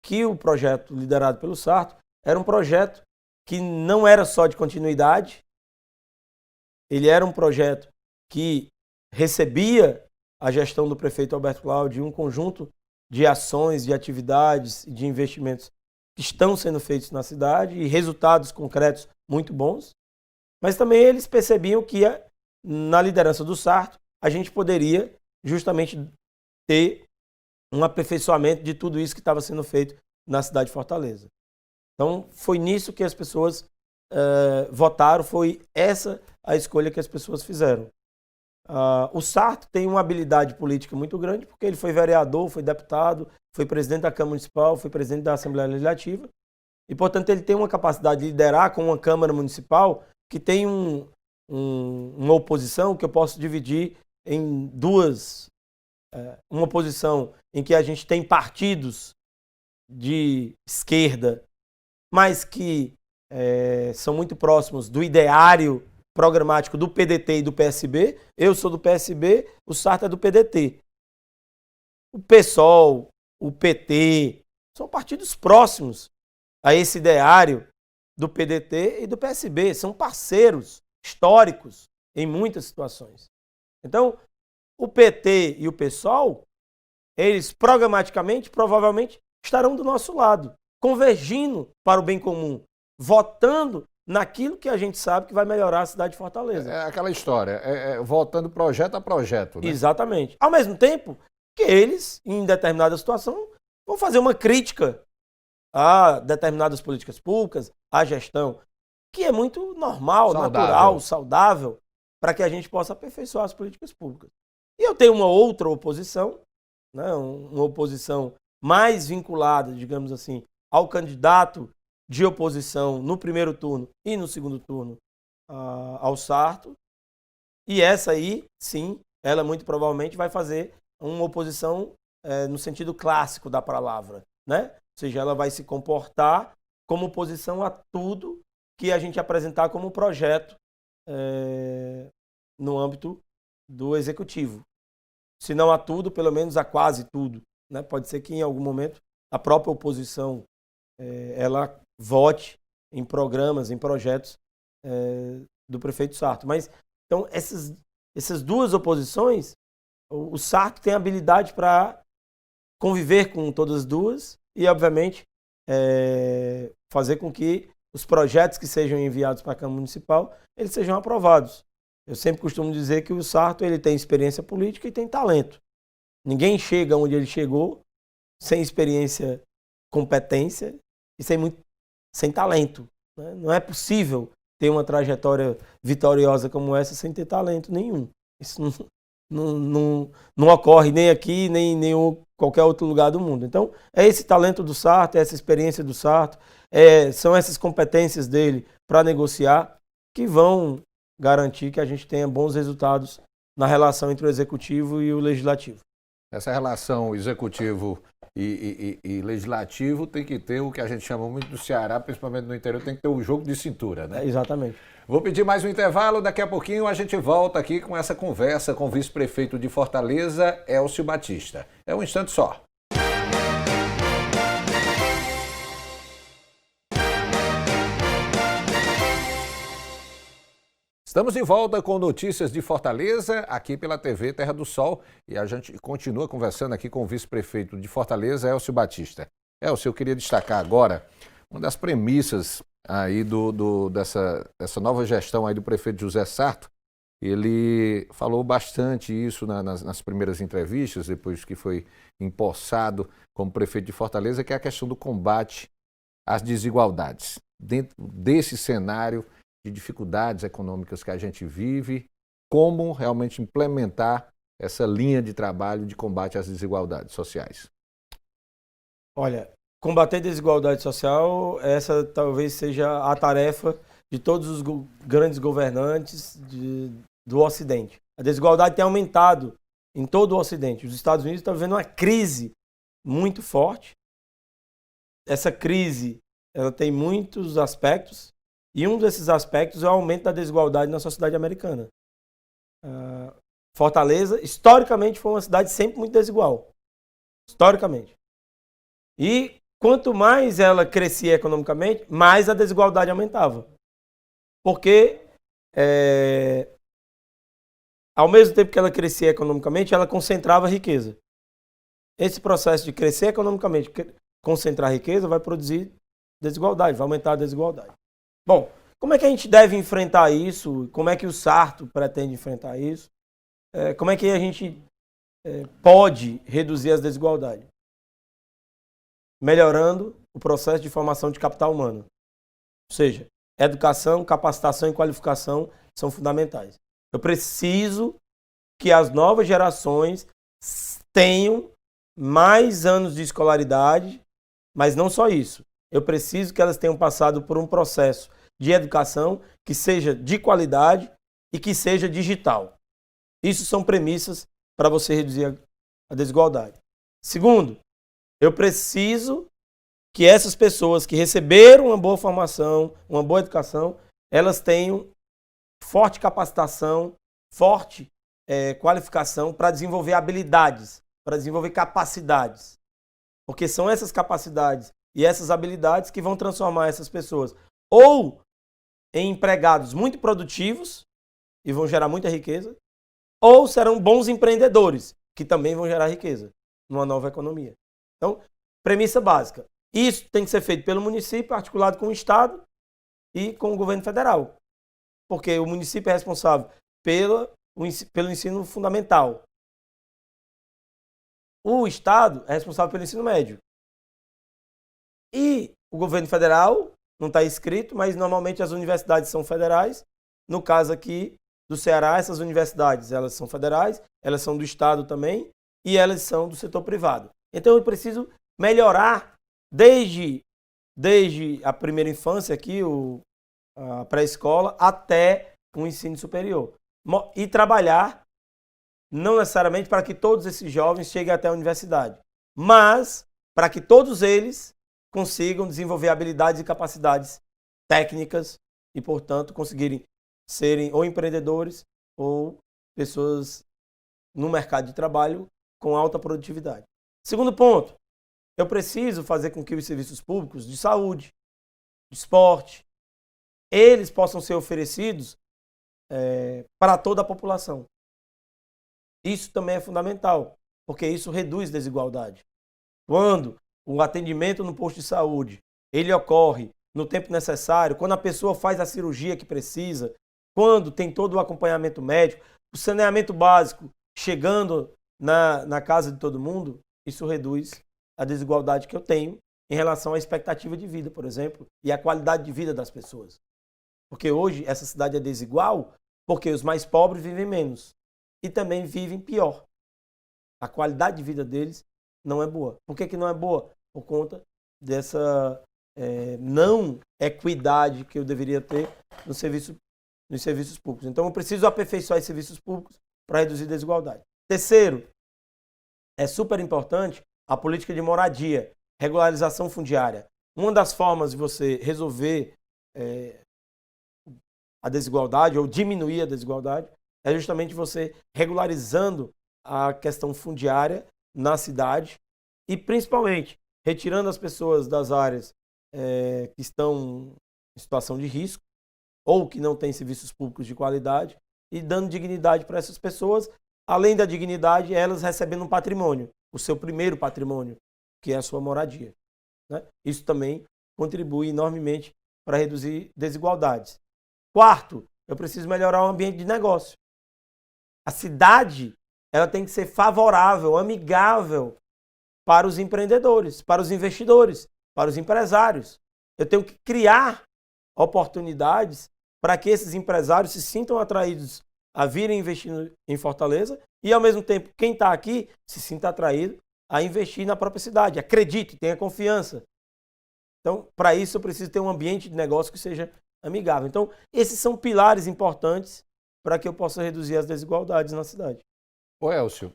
que o projeto liderado pelo Sarto era um projeto que não era só de continuidade, ele era um projeto que recebia a gestão do prefeito Alberto Cláudio e um conjunto de ações, de atividades e de investimentos que estão sendo feitos na cidade e resultados concretos muito bons, mas também eles percebiam que na liderança do Sarto a gente poderia justamente ter um aperfeiçoamento de tudo isso que estava sendo feito na cidade de Fortaleza. Então, foi nisso que as pessoas votaram, foi essa a escolha que as pessoas fizeram. O Sarto tem uma habilidade política muito grande, porque ele foi vereador, foi deputado, foi presidente da Câmara Municipal, foi presidente da Assembleia Legislativa, e, portanto, ele tem uma capacidade de liderar com uma Câmara Municipal que tem uma oposição que eu posso dividir em duas. Uma oposição em que a gente tem partidos de esquerda, mas que são muito próximos do ideário programático do PDT e do PSB. Eu sou do PSB, o Sarto é do PDT. O PSOL, o PT, são partidos próximos a esse ideário do PDT e do PSB. São parceiros históricos em muitas situações. Então, o PT e o PSOL, eles programaticamente, provavelmente, estarão do nosso lado, convergindo para o bem comum, votando naquilo que a gente sabe que vai melhorar a cidade de Fortaleza. É aquela história, votando projeto a projeto, né? Exatamente. Ao mesmo tempo que eles, em determinada situação, vão fazer uma crítica a determinadas políticas públicas, à gestão, que é muito normal, natural, saudável, para que a gente possa aperfeiçoar as políticas públicas. E eu tenho uma outra oposição, né, uma oposição mais vinculada, digamos assim, ao candidato de oposição no primeiro turno e no segundo turno ao Sarto. E essa aí, sim, ela muito provavelmente vai fazer uma oposição no sentido clássico da palavra, né? Ou seja, ela vai se comportar como oposição a tudo que a gente apresentar como projeto no âmbito do executivo. Se não a tudo, pelo menos a quase tudo, né? Pode ser que em algum momento a própria oposição ela vote em programas, em projetos do prefeito Sarto. Mas, então, essas duas oposições, o Sarto tem habilidade para conviver com todas as duas e, obviamente, fazer com que os projetos que sejam enviados para a Câmara Municipal, eles sejam aprovados. Eu sempre costumo dizer que o Sarto ele tem experiência política e tem talento. Ninguém chega onde ele chegou sem experiência, competência e sem talento, né? Não é possível ter uma trajetória vitoriosa como essa sem ter talento nenhum. Isso não ocorre nem aqui, nem em qualquer outro lugar do mundo. Então, é esse talento do Sarto, é essa experiência do Sarto, são essas competências dele para negociar que vão garantir que a gente tenha bons resultados na relação entre o Executivo e o Legislativo. Essa relação executivo e legislativo tem que ter o que a gente chama muito do Ceará, principalmente no interior, tem que ter o jogo de cintura, né? Exatamente. Vou pedir mais um intervalo, daqui a pouquinho a gente volta aqui com essa conversa com o vice-prefeito de Fortaleza, Elcio Batista. É um instante só. Estamos de volta com notícias de Fortaleza, aqui pela TV Terra do Sol, e a gente continua conversando aqui com o vice-prefeito de Fortaleza, Elcio Batista. Elcio, eu queria destacar agora uma das premissas aí dessa nova gestão aí do prefeito José Sarto. Ele falou bastante isso nas primeiras entrevistas, depois que foi empossado como prefeito de Fortaleza, que é a questão do combate às desigualdades. Dentro desse cenário de dificuldades econômicas que a gente vive, como realmente implementar essa linha de trabalho de combate às desigualdades sociais? Olha, combater desigualdade social, essa talvez seja a tarefa de todos os grandes governantes do Ocidente. A desigualdade tem aumentado em todo o Ocidente. Os Estados Unidos estão vivendo uma crise muito forte. Essa crise, ela tem muitos aspectos, e um desses aspectos é o aumento da desigualdade na sociedade americana. Fortaleza, historicamente, foi uma cidade sempre muito desigual. Historicamente. E quanto mais ela crescia economicamente, mais a desigualdade aumentava. Porque, ao mesmo tempo que ela crescia economicamente, ela concentrava riqueza. Esse processo de crescer economicamente, concentrar riqueza, vai produzir desigualdade, vai aumentar a desigualdade. Bom, como é que a gente deve enfrentar isso? Como é que o Sarto pretende enfrentar isso? Como é que a gente pode reduzir as desigualdades? Melhorando o processo de formação de capital humano. Ou seja, educação, capacitação e qualificação são fundamentais. Eu preciso que as novas gerações tenham mais anos de escolaridade, mas não só isso. Eu preciso que elas tenham passado por um processo de educação que seja de qualidade e que seja digital. Isso são premissas para você reduzir a desigualdade. Segundo, eu preciso que essas pessoas que receberam uma boa formação, uma boa educação, elas tenham forte capacitação, forte qualificação para desenvolver habilidades, para desenvolver capacidades. Porque são essas capacidades e essas habilidades que vão transformar essas pessoas ou em empregados muito produtivos e vão gerar muita riqueza, ou serão bons empreendedores, que também vão gerar riqueza numa nova economia. Então, premissa básica. Isso tem que ser feito pelo município, articulado com o Estado e com o governo federal. Porque o município é responsável pelo ensino fundamental. O Estado é responsável pelo ensino médio. E o governo federal, não está escrito, mas normalmente as universidades são federais. No caso aqui do Ceará, essas universidades elas são federais, elas são do Estado também e elas são do setor privado. Então eu preciso melhorar desde a primeira infância aqui, a pré-escola, até o ensino superior. E trabalhar, não necessariamente para que todos esses jovens cheguem até a universidade, mas para que todos eles consigam desenvolver habilidades e capacidades técnicas e, portanto, conseguirem serem ou empreendedores ou pessoas no mercado de trabalho com alta produtividade. Segundo ponto, eu preciso fazer com que os serviços públicos de saúde, de esporte, eles possam ser oferecidos para toda a população. Isso também é fundamental, porque isso reduz desigualdade. Quando o atendimento no posto de saúde, ele ocorre no tempo necessário, quando a pessoa faz a cirurgia que precisa, quando tem todo o acompanhamento médico, o saneamento básico chegando na casa de todo mundo, isso reduz a desigualdade que eu tenho em relação à expectativa de vida, por exemplo, e à qualidade de vida das pessoas. Porque hoje essa cidade é desigual porque os mais pobres vivem menos e também vivem pior. A qualidade de vida deles não é boa. Por que não é boa? Por conta dessa não equidade que eu deveria ter nos serviços públicos. Então eu preciso aperfeiçoar os serviços públicos para reduzir a desigualdade. Terceiro, é super importante a política de moradia, regularização fundiária. Uma das formas de você resolver a desigualdade ou diminuir a desigualdade é justamente você regularizando a questão fundiária na cidade e, principalmente, retirando as pessoas das áreas que estão em situação de risco ou que não têm serviços públicos de qualidade e dando dignidade para essas pessoas. Além da dignidade, elas recebendo um patrimônio, o seu primeiro patrimônio, que é a sua moradia, né? Isso também contribui enormemente para reduzir desigualdades. Quarto, eu preciso melhorar o ambiente de negócio. A cidade, ela tem que ser favorável, amigável para os empreendedores, para os investidores, para os empresários. Eu tenho que criar oportunidades para que esses empresários se sintam atraídos a virem investir em Fortaleza e, ao mesmo tempo, quem está aqui se sinta atraído a investir na própria cidade. Acredite, tenha confiança. Então, para isso, eu preciso ter um ambiente de negócio que seja amigável. Então, esses são pilares importantes para que eu possa reduzir as desigualdades na cidade. Ô Elcio,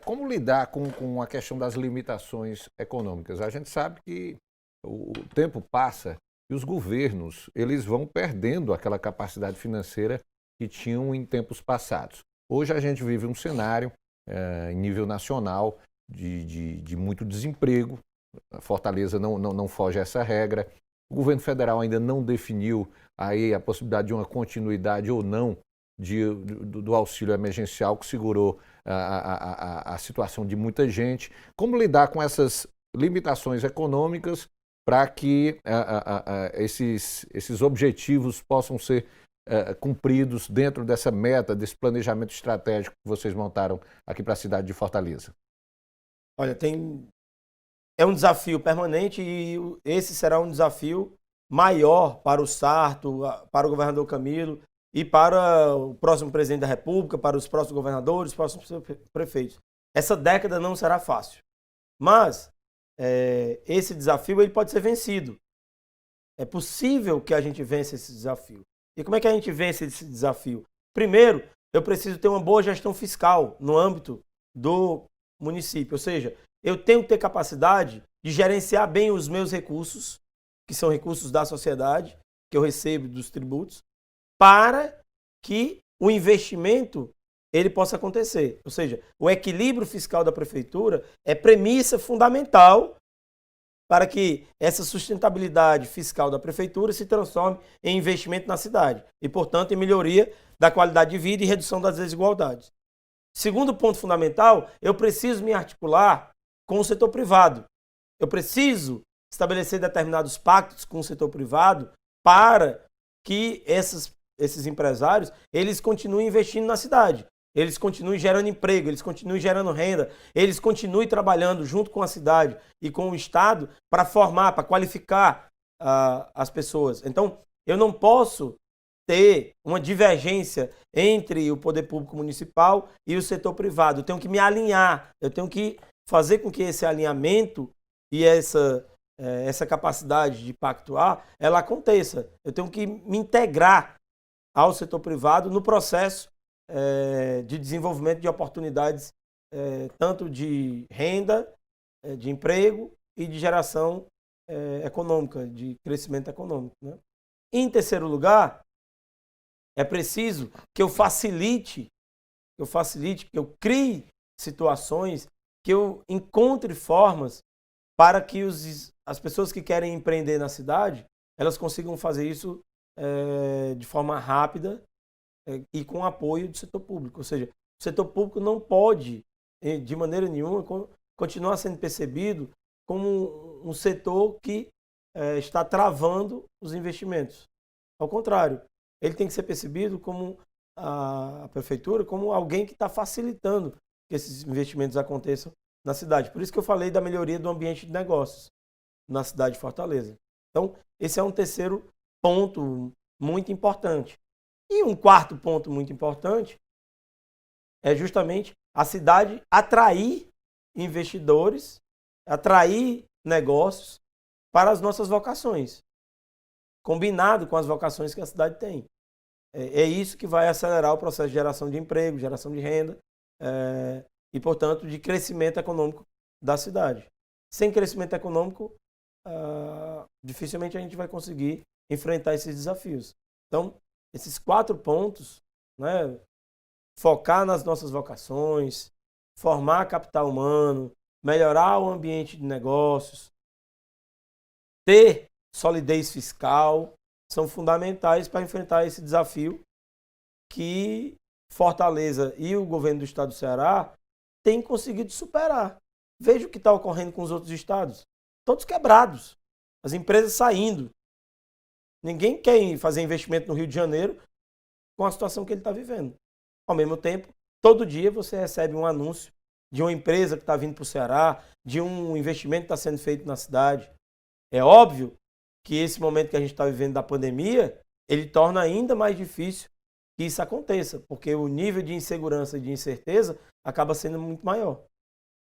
como lidar com a questão das limitações econômicas? A gente sabe que o tempo passa e os governos eles vão perdendo aquela capacidade financeira que tinham em tempos passados. Hoje a gente vive um cenário em nível nacional de muito desemprego. A Fortaleza não foge a essa regra. O governo federal ainda não definiu aí a possibilidade de uma continuidade ou não do auxílio emergencial que segurou a situação de muita gente. Como lidar com essas limitações econômicas para que esses objetivos possam ser cumpridos dentro dessa meta, desse planejamento estratégico que vocês montaram aqui para a cidade de Fortaleza? Olha, é um desafio permanente e esse será um desafio maior para o Sarto, para o governador Camilo e para o próximo presidente da República, para os próximos governadores, os próximos prefeitos. Essa década não será fácil, mas esse desafio ele pode ser vencido. É possível que a gente vença esse desafio. E como é que a gente vence esse desafio? Primeiro, eu preciso ter uma boa gestão fiscal no âmbito do município, ou seja, eu tenho que ter capacidade de gerenciar bem os meus recursos, que são recursos da sociedade, que eu recebo dos tributos, para que o investimento ele possa acontecer. Ou seja, o equilíbrio fiscal da prefeitura é premissa fundamental para que essa sustentabilidade fiscal da prefeitura se transforme em investimento na cidade e, portanto, em melhoria da qualidade de vida e redução das desigualdades. Segundo ponto fundamental, eu preciso me articular com o setor privado. Eu preciso estabelecer determinados pactos com o setor privado para que esses empresários eles continuem investindo na cidade. Eles continuem gerando emprego, eles continuem gerando renda, eles continuem trabalhando junto com a cidade e com o Estado para formar, para qualificar as pessoas. Então, eu não posso ter uma divergência entre o poder público municipal e o setor privado. Eu tenho que me alinhar, eu tenho que fazer com que esse alinhamento e essa capacidade de pactuar, ela aconteça. Eu tenho que me integrar ao setor privado no processo de desenvolvimento de oportunidades, tanto de renda, de emprego e de geração econômica, de crescimento econômico, né? Em terceiro lugar, é preciso que eu facilite, que eu crie situações, que eu encontre formas para que as pessoas que querem empreender na cidade, elas consigam fazer isso de forma rápida e com apoio do setor público. Ou seja, o setor público não pode, de maneira nenhuma, continuar sendo percebido como um setor que está travando os investimentos. Ao contrário, ele tem que ser percebido como a prefeitura, como alguém que está facilitando que esses investimentos aconteçam na cidade. Por isso que eu falei da melhoria do ambiente de negócios na cidade de Fortaleza. Então, esse é um terceiro ponto muito importante. E um quarto ponto muito importante é justamente a cidade atrair investidores, atrair negócios para as nossas vocações, combinado com as vocações que a cidade tem. É isso que vai acelerar o processo de geração de emprego, geração de renda, e, portanto, de crescimento econômico da cidade. Sem crescimento econômico, dificilmente a gente vai conseguir enfrentar esses desafios. Então, esses 4 pontos, né, focar nas nossas vocações, formar capital humano, melhorar o ambiente de negócios, ter solidez fiscal, são fundamentais para enfrentar esse desafio que Fortaleza e o governo do estado do Ceará têm conseguido superar. Veja o que está ocorrendo com os outros estados. Todos quebrados. As empresas saindo. Ninguém quer fazer investimento no Rio de Janeiro com a situação que ele está vivendo. Ao mesmo tempo, todo dia você recebe um anúncio de uma empresa que está vindo para o Ceará, de um investimento que está sendo feito na cidade. É óbvio que esse momento que a gente está vivendo da pandemia, ele torna ainda mais difícil que isso aconteça, porque o nível de insegurança e de incerteza acaba sendo muito maior.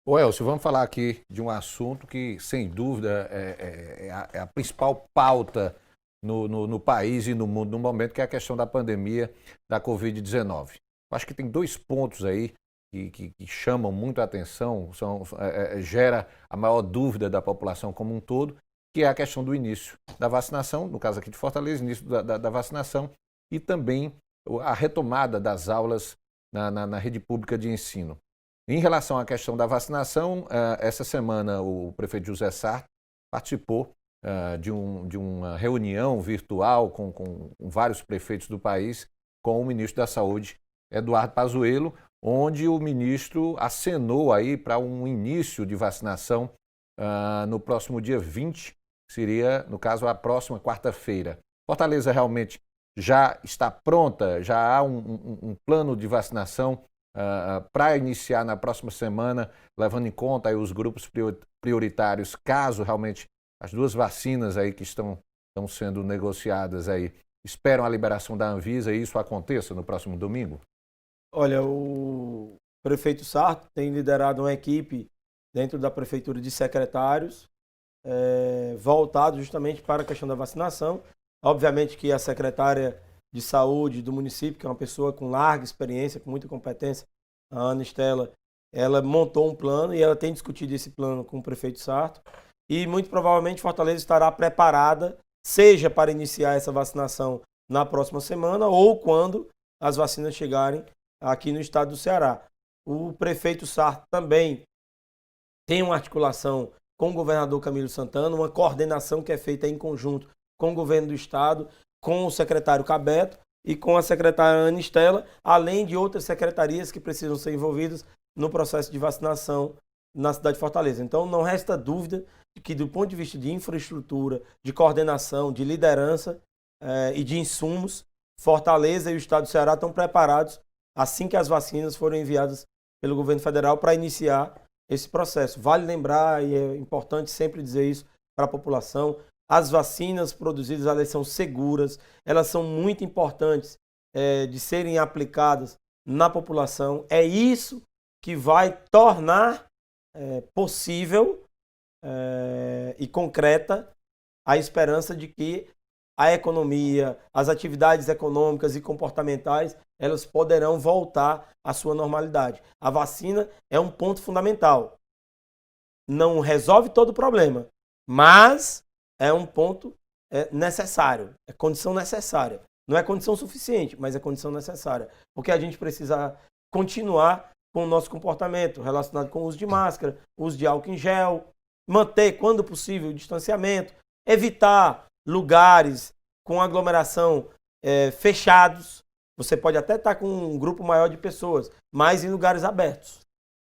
Ô Elcio, vamos falar aqui de um assunto que, sem dúvida, é a principal pauta no país e no mundo no momento, que é a questão da pandemia da Covid-19. Acho que tem 2 pontos aí que chamam muito a atenção, gera a maior dúvida da população como um todo, que é a questão do início da vacinação, no caso aqui de Fortaleza, início da vacinação, e também a retomada das aulas na rede pública de ensino. Em relação à questão da vacinação, essa semana o prefeito José Sarto participou de uma reunião virtual com vários prefeitos do país, com o ministro da Saúde, Eduardo Pazuello, onde o ministro acenou aí para um início de vacinação no próximo dia 20, seria, no caso, a próxima quarta-feira. Fortaleza realmente já está pronta, já há um plano de vacinação para iniciar na próxima semana, levando em conta aí os grupos prioritários, caso realmente as 2 vacinas aí que estão sendo negociadas aí esperam a liberação da Anvisa e isso aconteça no próximo domingo? Olha, o prefeito Sarto tem liderado uma equipe dentro da prefeitura de secretários voltado justamente para a questão da vacinação. Obviamente que a secretária de saúde do município, que é uma pessoa com larga experiência, com muita competência, a Ana Estela, ela montou um plano e ela tem discutido esse plano com o prefeito Sarto. E muito provavelmente Fortaleza estará preparada, seja para iniciar essa vacinação na próxima semana ou quando as vacinas chegarem aqui no estado do Ceará. O prefeito Sarto também tem uma articulação com o governador Camilo Santana, uma coordenação que é feita em conjunto com o governo do estado, com o secretário Cabeto e com a secretária Ana Estela, além de outras secretarias que precisam ser envolvidas no processo de vacinação na cidade de Fortaleza. Então, não resta dúvida de que, do ponto de vista de infraestrutura, de coordenação, de liderança e de insumos, Fortaleza e o estado do Ceará estão preparados assim que as vacinas forem enviadas pelo governo federal para iniciar esse processo. Vale lembrar, e é importante sempre dizer isso para a população, as vacinas produzidas, elas são seguras, elas são muito importantes de serem aplicadas na população. É isso que vai tornar possível e concreta a esperança de que a economia, as atividades econômicas e comportamentais, elas poderão voltar à sua normalidade. A vacina é um ponto fundamental. Não resolve todo o problema, mas é um ponto necessário, é condição necessária. Não é condição suficiente, mas é condição necessária. Porque a gente precisa continuar com o nosso comportamento relacionado com o uso de máscara, uso de álcool em gel, manter, quando possível, o distanciamento, evitar lugares com aglomeração fechados. Você pode até estar com um grupo maior de pessoas, mas em lugares abertos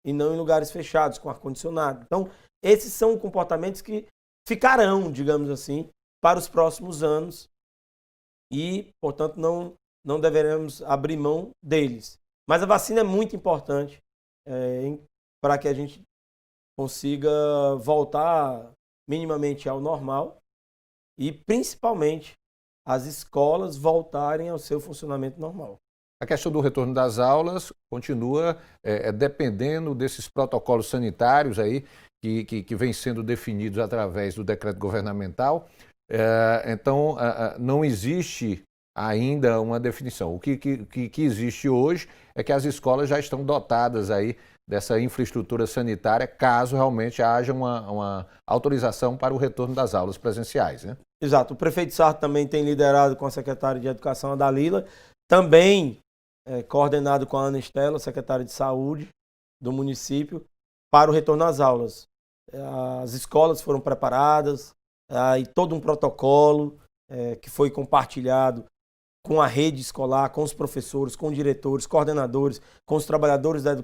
e não em lugares fechados, com ar-condicionado. Então, esses são comportamentos que ficarão, digamos assim, para os próximos anos e, portanto, não deveremos abrir mão deles. Mas a vacina é muito importante para que a gente consiga voltar minimamente ao normal e, principalmente, as escolas voltarem ao seu funcionamento normal. A questão do retorno das aulas continua dependendo desses protocolos sanitários aí que vêm sendo definidos através do decreto governamental. Então, não existe ainda uma definição. O que existe hoje é que as escolas já estão dotadas aí dessa infraestrutura sanitária, caso realmente haja uma autorização para o retorno das aulas presenciais, né? Exato. O prefeito Sarto também tem liderado com a secretária de Educação, a Dalila, também coordenado com a Ana Estela, secretária de Saúde do município, para o retorno às aulas. As escolas foram preparadas, e todo um protocolo que foi compartilhado com a rede escolar, com os professores, com diretores, coordenadores, com os trabalhadores da educação.